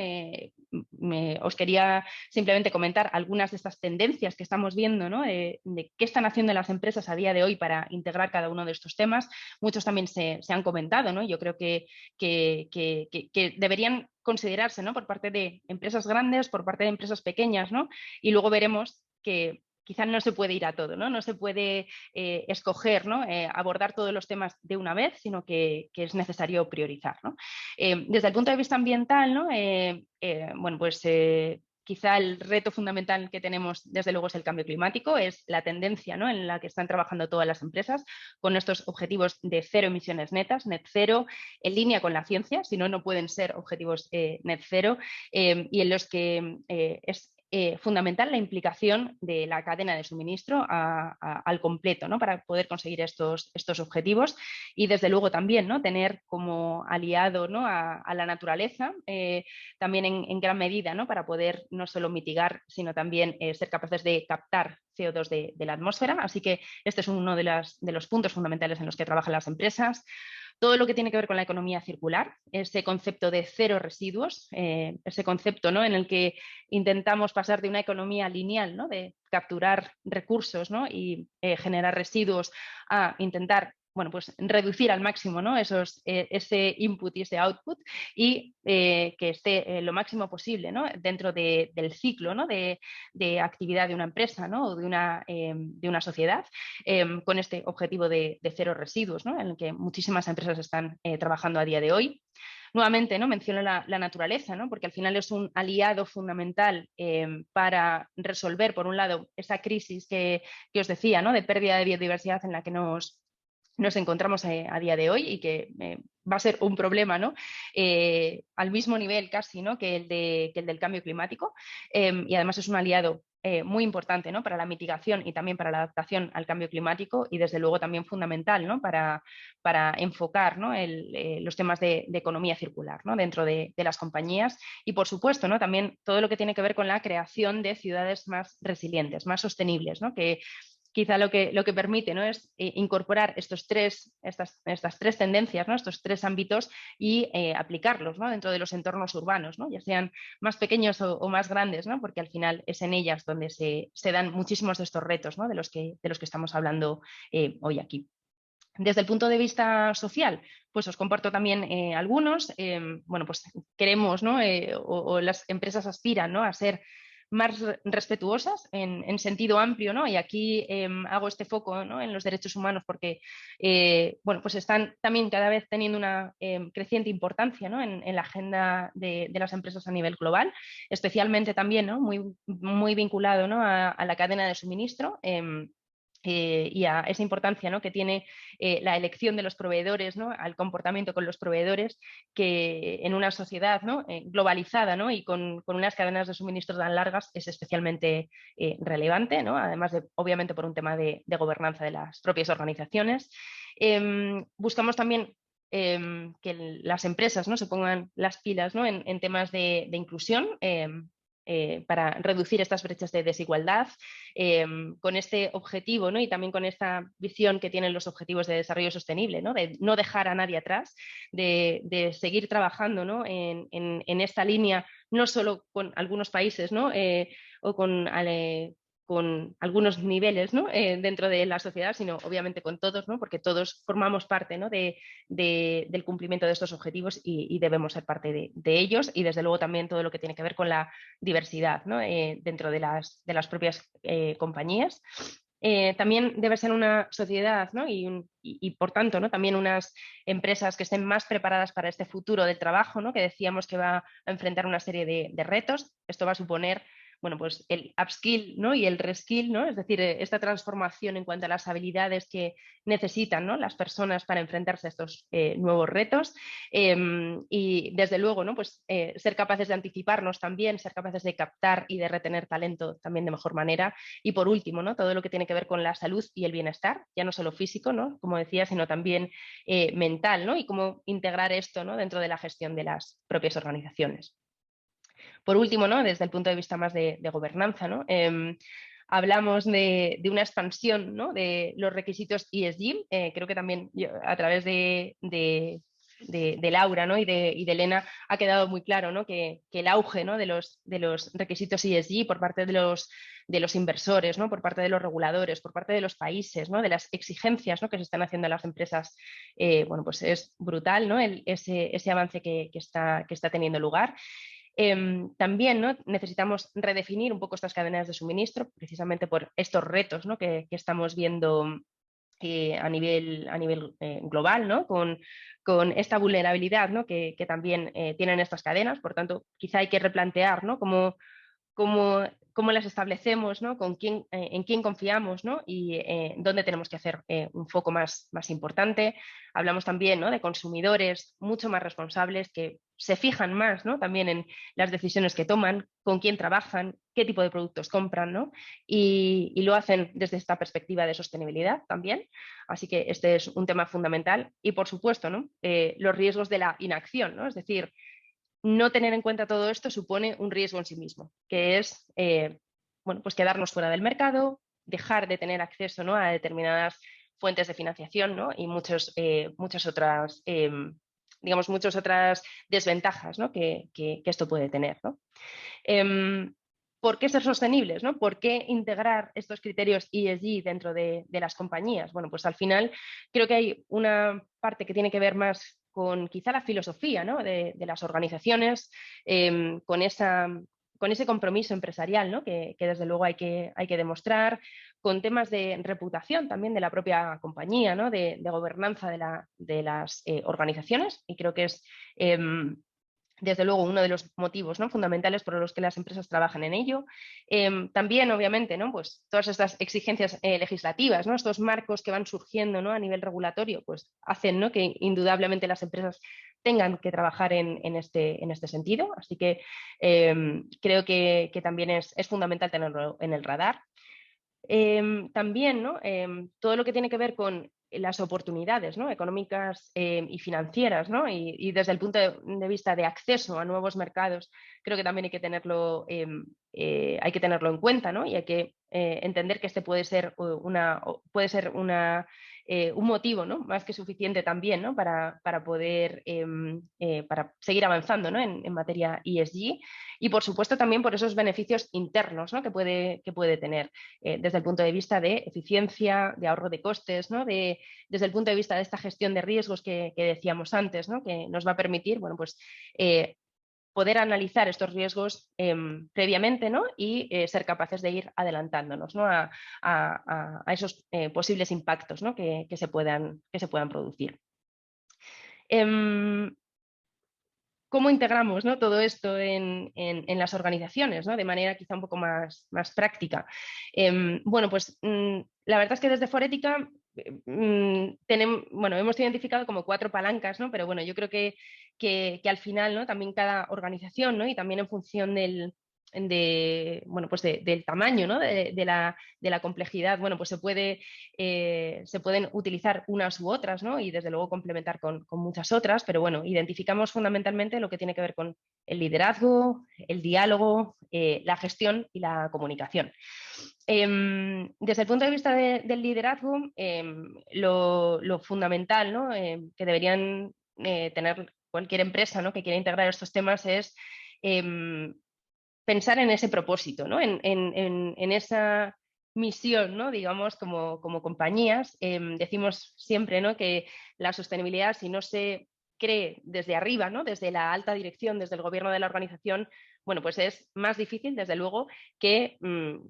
S4: Os quería simplemente comentar algunas de estas tendencias que estamos viendo, ¿no? De qué están haciendo las empresas a día de hoy para integrar cada uno de estos temas. Muchos también se han comentado, ¿no? Yo creo que deberían considerarse, ¿no? Por parte de empresas grandes, por parte de empresas pequeñas, ¿no? Y luego veremos que quizás no se puede ir a todo, ¿no? No se puede escoger, ¿no? Abordar todos los temas de una vez, sino que es necesario priorizar, ¿no? Desde el punto de vista ambiental, ¿no? Bueno, pues quizá el reto fundamental que tenemos, desde luego, es el cambio climático, es la tendencia, ¿no? En la que están trabajando todas las empresas con estos objetivos de cero emisiones netas, net cero, en línea con la ciencia, si no, no pueden ser objetivos net cero, y en los que es fundamental la implicación de la cadena de suministro al completo, ¿no? Para poder conseguir estos objetivos, y desde luego también, ¿no? Tener como aliado, ¿no? a la naturaleza, también en gran medida, ¿no? Para poder no solo mitigar, sino también ser capaces de captar CO2 de la atmósfera. Así que este es uno de los puntos fundamentales en los que trabajan las empresas. Todo lo que tiene que ver con la economía circular, ese concepto de cero residuos, ese concepto, ¿no? En el que intentamos pasar de una economía lineal, ¿no? De capturar recursos, ¿no? Y generar residuos, a intentar, bueno, pues reducir al máximo, ¿no? Ese input y ese output, y que esté lo máximo posible, ¿no? Dentro del ciclo, ¿no? de actividad de una empresa, ¿no? O de una sociedad, con este objetivo de cero residuos, ¿no? En el que muchísimas empresas están trabajando a día de hoy. Nuevamente, ¿no? Menciono la naturaleza, ¿no? Porque al final es un aliado fundamental para resolver, por un lado, esa crisis que os decía, ¿no? De pérdida de biodiversidad en la que nos encontramos a día de hoy, y que va a ser un problema, ¿no? Al mismo nivel casi, ¿no? que el del cambio climático, y además es un aliado muy importante, ¿no? Para la mitigación y también para la adaptación al cambio climático y desde luego también fundamental, ¿no? Para enfocar, ¿no? Los temas de economía circular, ¿no? Dentro de las compañías y por supuesto, ¿no? También todo lo que tiene que ver con la creación de ciudades más resilientes, más sostenibles, ¿no? Que quizá lo que permite, ¿no? Es incorporar estas tres tendencias, ¿no? Estos tres ámbitos y aplicarlos, ¿no? Dentro de los entornos urbanos, ¿no? Ya sean más pequeños o más grandes, ¿no? Porque al final es en ellas donde se dan muchísimos de estos retos, ¿no? de los que estamos hablando hoy aquí. Desde el punto de vista social, pues os comparto también algunos. Bueno, pues queremos, ¿no? O las empresas aspiran, ¿no? A ser más respetuosas en sentido amplio, ¿no? Y aquí hago este foco, ¿no? En los derechos humanos porque bueno, pues están también cada vez teniendo una creciente importancia, ¿no? en la agenda de las empresas a nivel global, especialmente también, ¿no? muy vinculado, ¿no? a la cadena de suministro. Y a esa importancia, ¿no? que tiene la elección de los proveedores, ¿no? al comportamiento con los proveedores, que en una sociedad, ¿no? Globalizada, ¿no? y con unas cadenas de suministro tan largas es especialmente relevante, ¿no? además de, obviamente, por un tema de gobernanza de las propias organizaciones. Buscamos también que las empresas, ¿no? se pongan las pilas, ¿no? en temas de inclusión, para reducir estas brechas de desigualdad, con este objetivo, ¿no? y también con esta visión que tienen los objetivos de desarrollo sostenible, ¿no? de no dejar a nadie atrás, de seguir trabajando, ¿no? en esta línea, no solo con algunos países, ¿no? O con algunos niveles, ¿no? Dentro de la sociedad, sino obviamente con todos, ¿no? porque todos formamos parte, ¿no? del cumplimiento de estos objetivos y debemos ser parte de ellos, y desde luego también todo lo que tiene que ver con la diversidad, ¿no? Dentro de las propias compañías. También debe ser una sociedad, ¿no? y por tanto, ¿no? también unas empresas que estén más preparadas para este futuro del trabajo, ¿no? que decíamos que va a enfrentar una serie de retos. Esto va a suponer, bueno, pues el upskill, ¿no? y el reskill, ¿no? es decir, esta transformación en cuanto a las habilidades que necesitan, ¿no? las personas para enfrentarse a estos nuevos retos, y desde luego, ¿no? pues ser capaces de anticiparnos también, ser capaces de captar y de retener talento también de mejor manera, y por último, ¿no? todo lo que tiene que ver con la salud y el bienestar, ya no solo físico, ¿no? como decía, sino también mental, ¿no? y cómo integrar esto, ¿no? dentro de la gestión de las propias organizaciones. Por último, ¿no? desde el punto de vista más de gobernanza, ¿no? Hablamos de una expansión, ¿no? de los requisitos ESG. Creo que también a través de Laura, ¿no? y de Elena ha quedado muy claro, ¿no? que el auge, ¿no? de los requisitos ESG por parte de los inversores, ¿no? por parte de los reguladores, por parte de los países, ¿no? de las exigencias, ¿no? que se están haciendo a las empresas, bueno, pues es brutal, ¿no? ese avance que está teniendo lugar. También, ¿no? necesitamos redefinir un poco estas cadenas de suministro, precisamente por estos retos, ¿no? que estamos viendo a nivel global, ¿no? con esta vulnerabilidad, ¿no? que también tienen estas cadenas. Por tanto, quizá hay que replantear, ¿no? cómo las establecemos, ¿no? en quién confiamos, ¿no? y dónde tenemos que hacer un foco más importante. Hablamos también, ¿no? de consumidores mucho más responsables que se fijan más, ¿no? también en las decisiones que toman, con quién trabajan, qué tipo de productos compran, ¿no? y lo hacen desde esta perspectiva de sostenibilidad también. Así que este es un tema fundamental. Y por supuesto, ¿no? Los riesgos de la inacción, ¿no? Es decir, no tener en cuenta todo esto supone un riesgo en sí mismo, que es bueno, pues quedarnos fuera del mercado, dejar de tener acceso, ¿no? a determinadas fuentes de financiación, ¿no? y muchas otras, digamos, muchas otras desventajas, ¿no? que esto puede tener, ¿no? ¿Por qué ser sostenibles, ¿no? ¿Por qué integrar estos criterios ESG dentro de las compañías? Bueno, pues al final creo que hay una parte que tiene que ver más con quizá la filosofía, ¿no? de las organizaciones, con ese compromiso empresarial, ¿no? que desde luego hay que demostrar, con temas de reputación también de la propia compañía, ¿no? de gobernanza de las organizaciones, y creo que es desde luego uno de los motivos, ¿no? fundamentales por los que las empresas trabajan en ello. También, obviamente, ¿no? pues todas estas exigencias legislativas, ¿no? estos marcos que van surgiendo, ¿no? a nivel regulatorio, pues hacen, ¿no? que indudablemente las empresas tengan que trabajar en este sentido. Así que creo que también es fundamental tenerlo en el radar. También, ¿no? Todo lo que tiene que ver con las oportunidades, ¿no? Económicas y financieras, ¿no? Y desde el punto de vista de acceso a nuevos mercados, creo que también hay que tenerlo en cuenta, ¿no? Y hay que entender que este puede ser un motivo, ¿no? Más que suficiente también, ¿no? Para poder para seguir avanzando, ¿no? en materia ESG, y por supuesto también por esos beneficios internos, ¿no? que puede tener desde el punto de vista de eficiencia, de ahorro de costes, ¿no? Desde el punto de vista de esta gestión de riesgos que decíamos antes, ¿no? Que nos va a permitir, bueno, pues, poder analizar estos riesgos previamente, ¿no? Y ser capaces de ir adelantándonos, ¿no? a esos posibles impactos, ¿no? que se puedan producir. ¿Cómo integramos, ¿no? todo esto en las organizaciones, ¿no? de manera quizá un poco más práctica? Bueno, pues la verdad es que desde Forética hemos identificado como 4 palancas, ¿no? Pero bueno, yo creo que al final, ¿no? también cada organización, ¿no? y también en función del tamaño, ¿no? de la complejidad, bueno, pues se pueden utilizar unas u otras, ¿no? y desde luego complementar con muchas otras, pero bueno, identificamos fundamentalmente lo que tiene que ver con el liderazgo, el diálogo, la gestión y la comunicación. Desde el punto de vista del liderazgo, lo fundamental, ¿no? Que deberían tener cualquier empresa, ¿no? que quiera integrar estos temas es pensar en ese propósito, ¿no? en esa misión, ¿no? digamos, como compañías. Decimos siempre, ¿no? que la sostenibilidad, si no se cree desde arriba, ¿no? desde la alta dirección, desde el gobierno de la organización, bueno, pues es más difícil, desde luego, que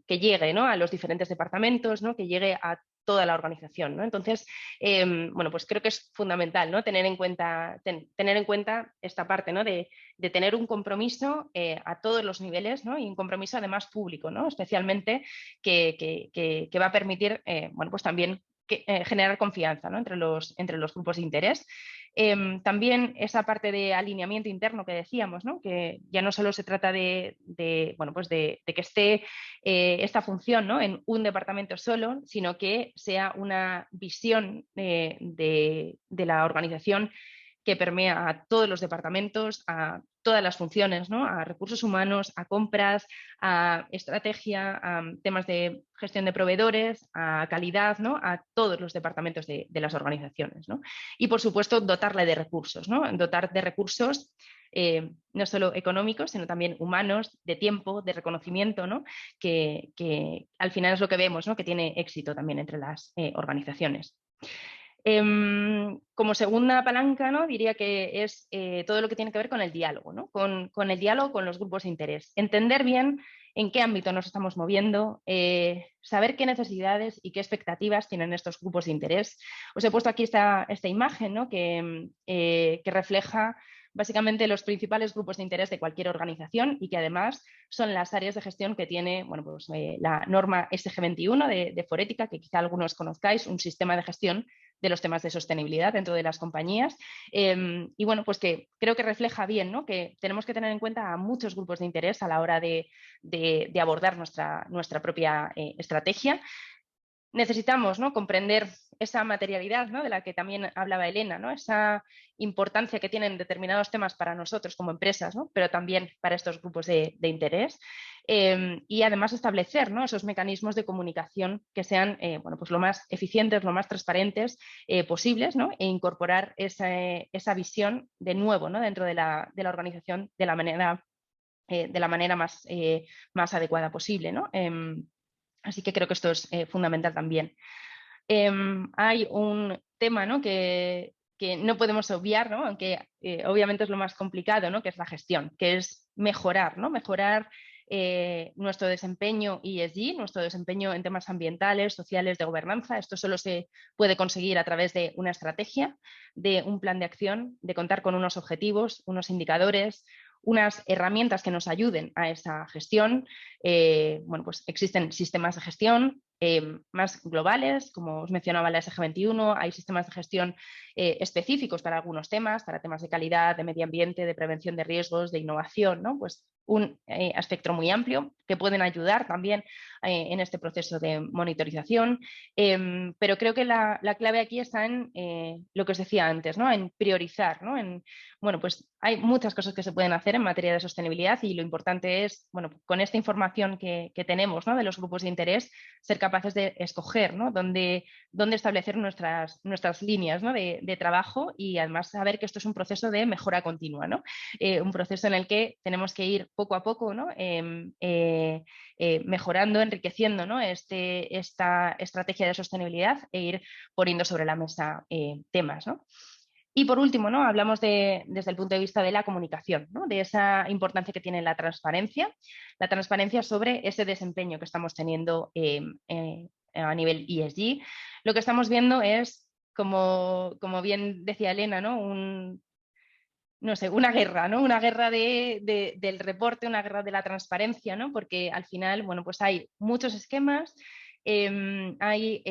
S4: llegue, ¿no? a los diferentes departamentos, ¿no? que llegue a toda la organización, ¿no? Entonces, pues creo que es fundamental, ¿no? tener en cuenta esta parte, ¿no? de tener un compromiso a todos los niveles, ¿no? y un compromiso además público, ¿no? especialmente que va a permitir pues también generar confianza, ¿no? entre los grupos de interés. También esa parte de alineamiento interno que decíamos, ¿no? que ya no solo se trata de que esté esta función, ¿no? en un departamento solo, sino que sea una visión de la organización que permea a todos los departamentos, a todas las funciones, ¿no? a recursos humanos, a compras, a estrategia, a temas de gestión de proveedores, a calidad, ¿no? a todos los departamentos de las organizaciones, ¿no? Y, por supuesto, dotarle de recursos, ¿no? Dotar de recursos no solo económicos, sino también humanos, de tiempo, de reconocimiento, ¿no? que al final es lo que vemos, ¿no? que tiene éxito también entre las organizaciones. Como segunda palanca, ¿no? diría que es todo lo que tiene que ver con el diálogo, ¿no? con el diálogo con los grupos de interés. Entender bien en qué ámbito nos estamos moviendo, saber qué necesidades y qué expectativas tienen estos grupos de interés. Os he puesto aquí esta imagen, ¿no? que refleja básicamente los principales grupos de interés de cualquier organización y que además son las áreas de gestión que tiene la norma SG21 de Forética, que quizá algunos conozcáis, un sistema de gestión de los temas de sostenibilidad dentro de las compañías. Y bueno, pues que creo que refleja bien, ¿no? que tenemos que tener en cuenta a muchos grupos de interés a la hora de abordar nuestra propia estrategia. Necesitamos, ¿no? comprender esa materialidad, ¿no? de la que también hablaba Elena, ¿no? esa importancia que tienen determinados temas para nosotros como empresas, ¿no? pero también para estos grupos de interés. Y además establecer, ¿no? esos mecanismos de comunicación que sean pues lo más eficientes, lo más transparentes posibles, ¿no? e incorporar esa visión de nuevo, ¿no? dentro de la organización de la manera más adecuada posible, ¿no? Así que creo que esto es fundamental también. Hay un tema, ¿no? que no podemos obviar, ¿no? aunque obviamente es lo más complicado, ¿no? que es la gestión, que es mejorar, ¿no? mejorar nuestro desempeño ESG, nuestro desempeño en temas ambientales, sociales, de gobernanza. Esto solo se puede conseguir a través de una estrategia, de un plan de acción, de contar con unos objetivos, unos indicadores, unas herramientas que nos ayuden a esa gestión. Pues existen sistemas de gestión, más globales, como os mencionaba la SG21, hay sistemas de gestión específicos para algunos temas, para temas de calidad, de medio ambiente, de prevención de riesgos, de innovación, ¿no? Pues un espectro muy amplio que pueden ayudar también en este proceso de monitorización, pero creo que la clave aquí está en lo que os decía antes, ¿no? En priorizar, ¿no? Bueno, pues hay muchas cosas que se pueden hacer en materia de sostenibilidad y lo importante es, bueno, con esta información que tenemos, ¿no? De los grupos de interés, ser capaces de escoger, ¿no? dónde establecer nuestras líneas, ¿no? de trabajo y además saber que esto es un proceso de mejora continua, ¿no? Un proceso en el que tenemos que ir poco a poco, ¿no? Mejorando, enriqueciendo, ¿no? esta estrategia de sostenibilidad e ir poniendo sobre la mesa temas, ¿no? Y por último, ¿no? Hablamos desde el punto de vista de la comunicación, ¿no? De esa importancia que tiene la transparencia sobre ese desempeño que estamos teniendo a nivel ESG. Lo que estamos viendo es, como bien decía Elena, ¿no? No sé, una guerra, ¿no? Una guerra del reporte, una guerra de la transparencia, ¿no? Porque al final, bueno, pues hay muchos esquemas, hay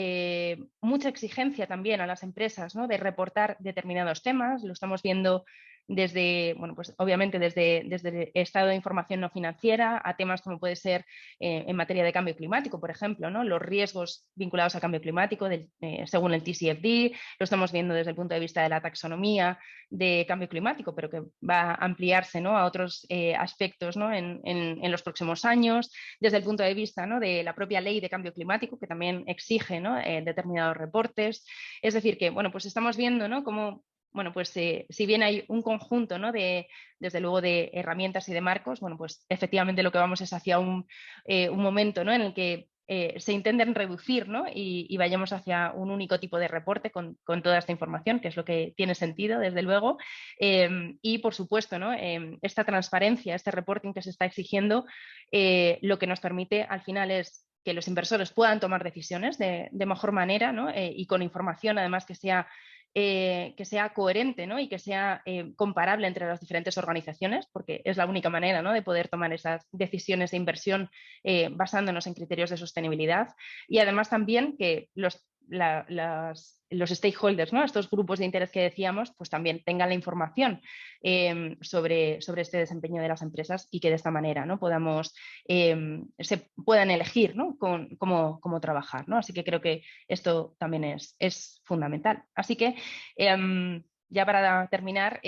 S4: mucha exigencia también a las empresas, ¿no? De reportar determinados temas, lo estamos viendo desde, bueno, pues obviamente desde el estado de información no financiera a temas como puede ser en materia de cambio climático, por ejemplo, ¿no? Los riesgos vinculados a cambio climático según el TCFD, lo estamos viendo desde el punto de vista de la taxonomía de cambio climático, pero que va a ampliarse, ¿no? A otros aspectos, ¿no? en los próximos años, desde el punto de vista, ¿no? De la propia ley de cambio climático, que también exige, ¿no? Determinados reportes. Es decir, que bueno, pues estamos viendo, ¿no? Cómo, bueno, pues si bien hay un conjunto, ¿no? Desde luego de herramientas y de marcos, bueno, pues efectivamente lo que vamos es hacia un momento, ¿no? En el que se intenten reducir, ¿no? y vayamos hacia un único tipo de reporte con toda esta información, que es lo que tiene sentido, desde luego. Y, por supuesto, ¿no? Esta transparencia, este reporting que se está exigiendo, lo que nos permite al final es que los inversores puedan tomar decisiones de mejor manera, ¿no? Y con información, además, que sea coherente, ¿no? Y que sea comparable entre las diferentes organizaciones, porque es la única manera, ¿no? De poder tomar esas decisiones de inversión basándonos en criterios de sostenibilidad. Y además también que los stakeholders, ¿no? Estos grupos de interés que decíamos, pues también tengan la información sobre este desempeño de las empresas y que de esta manera, ¿no? Se puedan elegir, ¿no? cómo trabajar, ¿no? Así que creo que esto también es fundamental. Así que ya para terminar,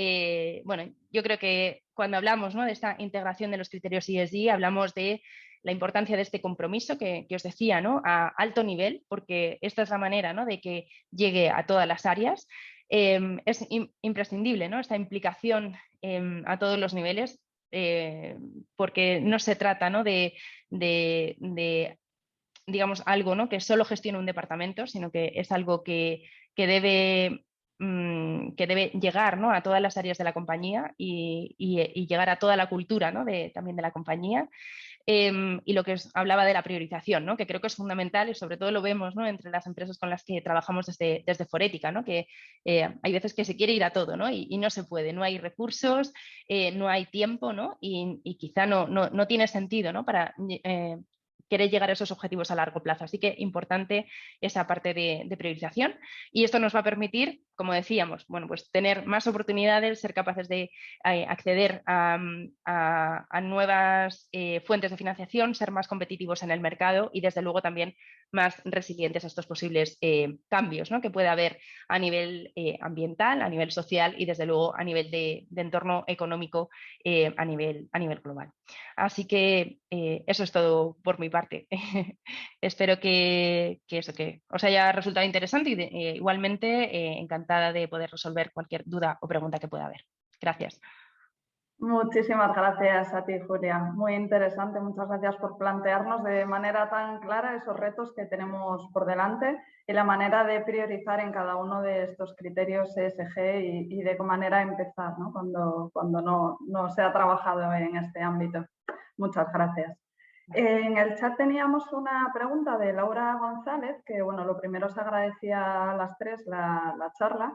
S4: bueno, yo creo que cuando hablamos, ¿no? De esta integración de los criterios ESG, hablamos de la importancia de este compromiso que os decía, ¿no? A alto nivel, porque esta es la manera, ¿no? De que llegue a todas las áreas. Es imprescindible, ¿no? Esta implicación a todos los niveles, porque no se trata, ¿no? de digamos, algo, ¿no? Que solo gestione un departamento, sino que es algo que debe llegar, ¿no? A todas las áreas de la compañía y llegar a toda la cultura, ¿no? También de la compañía. Y lo que os hablaba de la priorización, ¿no? Que creo que es fundamental y sobre todo lo vemos, ¿no? Entre las empresas con las que trabajamos desde Forética, ¿no? Que hay veces que se quiere ir a todo, ¿no? Y no se puede, no hay recursos, no hay tiempo, ¿no? Y quizá no tiene sentido, ¿no? Para querer llegar a esos objetivos a largo plazo. Así que importante esa parte de priorización y esto nos va a permitir, como decíamos, bueno, pues tener más oportunidades, ser capaces de acceder a nuevas fuentes de financiación, ser más competitivos en el mercado y desde luego también más resilientes a estos posibles cambios, ¿no? Que puede haber a nivel ambiental, a nivel social y desde luego a nivel de entorno económico a nivel global. Así que eso es todo por mi parte. Espero que os haya resultado interesante y igualmente encantada de poder resolver cualquier duda o pregunta que pueda haber. Gracias.
S1: Muchísimas gracias a ti, Julia. Muy interesante. Muchas gracias por plantearnos de manera tan clara esos retos que tenemos por delante y la manera de priorizar en cada uno de estos criterios ESG y de qué manera empezar, ¿no? Cuando no se ha trabajado en este ámbito. Muchas gracias. En el chat teníamos una pregunta de Laura González, que bueno, lo primero se agradecía a las tres la charla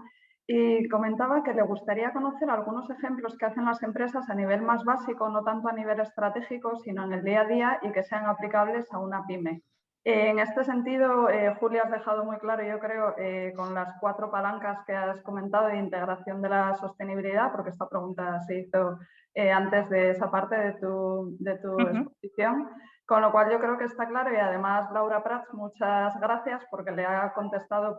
S1: y comentaba que le gustaría conocer algunos ejemplos que hacen las empresas a nivel más básico, no tanto a nivel estratégico, sino en el día a día y que sean aplicables a una pyme. En este sentido, Julia, has dejado muy claro, yo creo, con las 4 palancas que has comentado de integración de la sostenibilidad, porque esta pregunta se hizo antes de esa parte de tu exposición, con lo cual yo creo que está claro y además Laura Prats, muchas gracias porque le ha contestado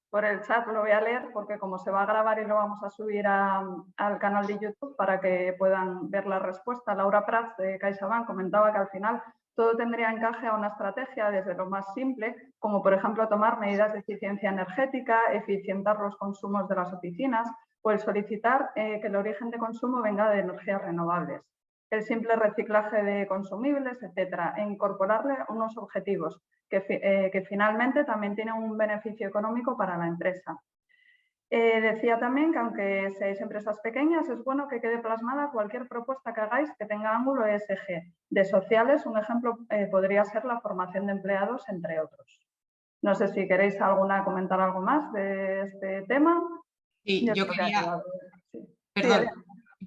S1: por el chat, lo voy a leer porque como se va a grabar y lo vamos a subir al canal de YouTube para que puedan ver la respuesta. Laura Prats de CaixaBank comentaba que al final todo tendría encaje a una estrategia desde lo más simple, como por ejemplo tomar medidas de eficiencia energética, eficientar los consumos de las oficinas o el solicitar que el origen de consumo venga de energías renovables, el simple reciclaje de consumibles, etcétera, e incorporarle unos objetivos que finalmente también tienen un beneficio económico para la empresa. Decía también que aunque seáis empresas pequeñas, es bueno que quede plasmada cualquier propuesta que hagáis que tenga ángulo ESG. De sociales, un ejemplo podría ser la formación de empleados, entre otros. No sé si queréis comentar algo más de este tema.
S3: Sí,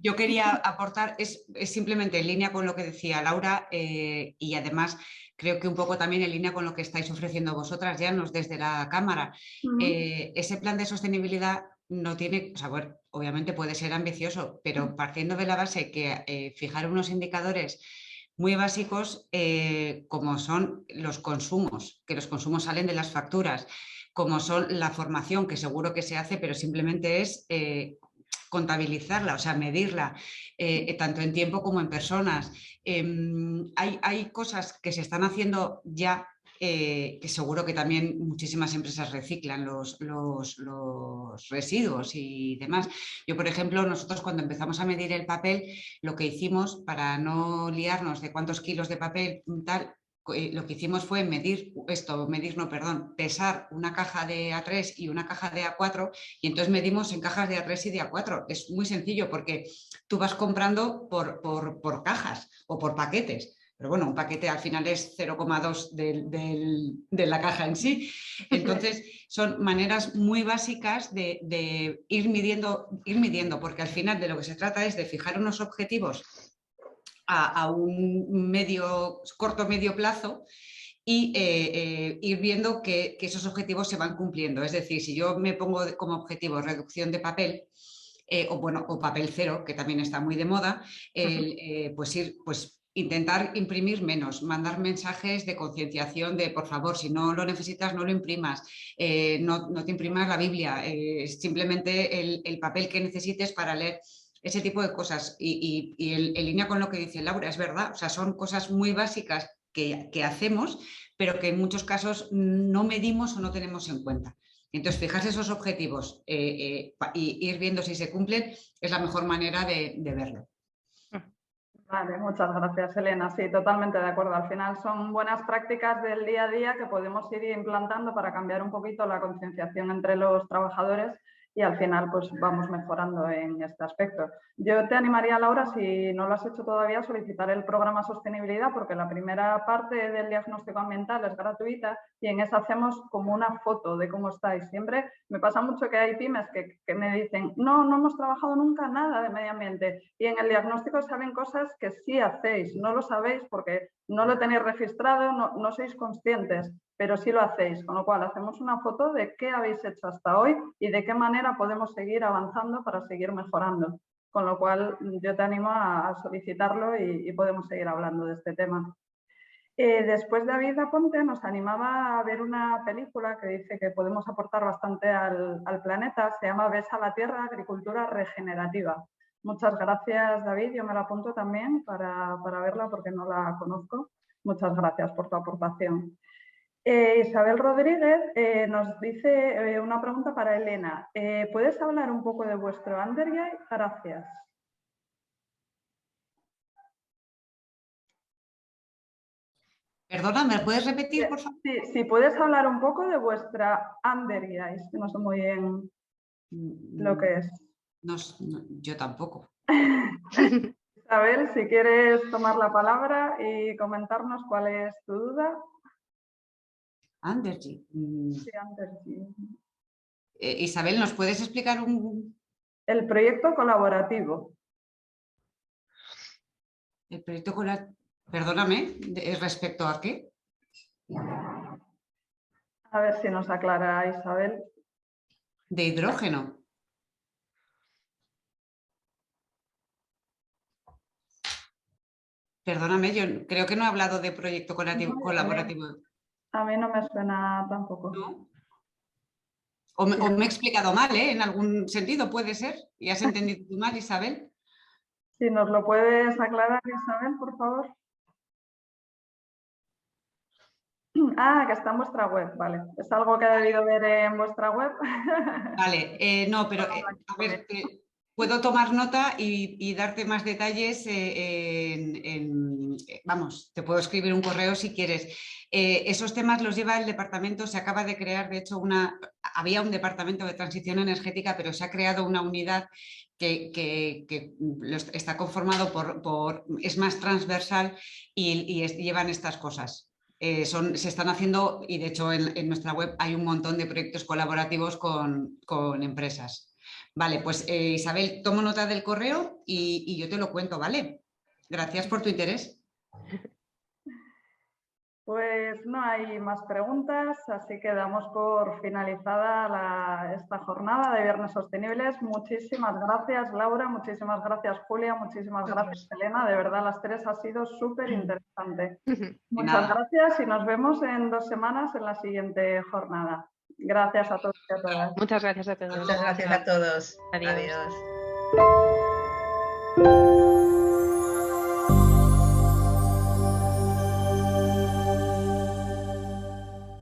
S3: yo quería aportar, es simplemente en línea con lo que decía Laura y además creo que un poco también en línea con lo que estáis ofreciendo vosotras, Llanos, desde la Cámara. Ese plan de sostenibilidad no tiene, o sea, bueno, obviamente puede ser ambicioso, pero partiendo de la base que fijar unos indicadores muy básicos como son los consumos, que los consumos salen de las facturas, como son la formación, que seguro que se hace, pero simplemente es contabilizarla, o sea, medirla, tanto en tiempo como en personas. Hay cosas que se están haciendo ya, que seguro que también muchísimas empresas reciclan los residuos y demás. Yo, por ejemplo, nosotros cuando empezamos a medir el papel, lo que hicimos para no liarnos de cuántos kilos de papel tal, lo que hicimos fue pesar una caja de A3 y una caja de A4 y entonces medimos en cajas de A3 y de A4. Es muy sencillo porque tú vas comprando por cajas o por paquetes. Pero bueno, un paquete al final es 0,2 de la caja en sí. Entonces, son maneras muy básicas de ir midiendo, porque al final de lo que se trata es de fijar unos objetivos a un corto medio plazo y ir viendo que esos objetivos se van cumpliendo. Es decir, si yo me pongo como objetivo reducción de papel, o papel cero, que también está muy de moda, pues intentar imprimir menos, mandar mensajes de concienciación de por favor, si no lo necesitas, no lo imprimas, no te imprimas la Biblia, simplemente el papel que necesites para leer. Ese tipo de cosas y en línea con lo que dice Laura, es verdad, o sea, son cosas muy básicas que hacemos, pero que en muchos casos no medimos o no tenemos en cuenta. Entonces, fijarse esos objetivos y ir viendo si se cumplen es la mejor manera de verlo.
S1: Vale, muchas gracias, Elena. Sí, totalmente de acuerdo. Al final son buenas prácticas del día a día que podemos ir implantando para cambiar un poquito la concienciación entre los trabajadores y al final pues vamos mejorando en este aspecto. Yo te animaría, Laura, si no lo has hecho todavía, a solicitar el programa Sostenibilidad porque la primera parte del diagnóstico ambiental es gratuita y en esa hacemos como una foto de cómo estáis. Siempre me pasa mucho que hay pymes que me dicen no hemos trabajado nunca nada de medio ambiente y en el diagnóstico saben cosas que sí hacéis, no lo sabéis porque no lo tenéis registrado, no sois conscientes, pero sí lo hacéis, con lo cual hacemos una foto de qué habéis hecho hasta hoy y de qué manera podemos seguir avanzando para seguir mejorando. Con lo cual yo te animo a solicitarlo y podemos seguir hablando de este tema. Después David Aponte nos animaba a ver una película que dice que podemos aportar bastante al planeta, se llama Ves a la Tierra, Agricultura Regenerativa. Muchas gracias, David, yo me la apunto también para verla porque no la conozco. Muchas gracias por tu aportación. Isabel Rodríguez nos dice una pregunta para Elena. ¿Puedes hablar un poco de vuestro Undergay? Gracias.
S3: Perdona, ¿me lo puedes repetir, por favor?
S1: Sí, puedes hablar un poco de vuestra Undergay, que no sé muy bien lo que es.
S3: No, yo tampoco.
S1: Isabel, si quieres tomar la palabra y comentarnos cuál es tu duda.
S3: Undergy.
S1: Sí, Undergy.
S3: Isabel, ¿nos puedes explicar
S1: El proyecto colaborativo.
S3: El proyecto colaborativo, perdóname, ¿respecto a qué?
S1: A ver si nos aclara Isabel.
S3: De hidrógeno. Perdóname, yo creo que no he hablado de proyecto colaborativo.
S1: A mí no me suena tampoco.
S3: ¿No? O me he explicado mal, ¿eh? En algún sentido, puede ser. ¿Y has entendido tú mal, Isabel?
S1: Si nos lo puedes aclarar, Isabel, por favor. Ah, que está en vuestra web, vale. ¿Es algo que he debido ver en vuestra web?
S3: Vale, no, pero a ver, puedo tomar nota y darte más detalles. Vamos, te puedo escribir un correo si quieres. Esos temas los lleva el departamento, se acaba de crear, de hecho, había un departamento de transición energética, pero se ha creado una unidad que está conformado es más transversal y llevan estas cosas. Se están haciendo, y de hecho en nuestra web hay un montón de proyectos colaborativos con empresas. Vale, pues Isabel, tomo nota del correo y yo te lo cuento, ¿vale? Gracias por tu interés.
S1: Pues no hay más preguntas, así que damos por finalizada esta jornada de Viernes Sostenibles. Muchísimas gracias, Laura, muchísimas gracias, Julia, muchísimas gracias, Elena. De verdad, las tres ha sido súper interesante. Muchas gracias y nos vemos en 2 semanas en la siguiente jornada. Gracias a todos y a todas.
S4: Muchas gracias a todos.
S2: Muchas gracias a todos.
S4: Adiós.
S2: Adiós.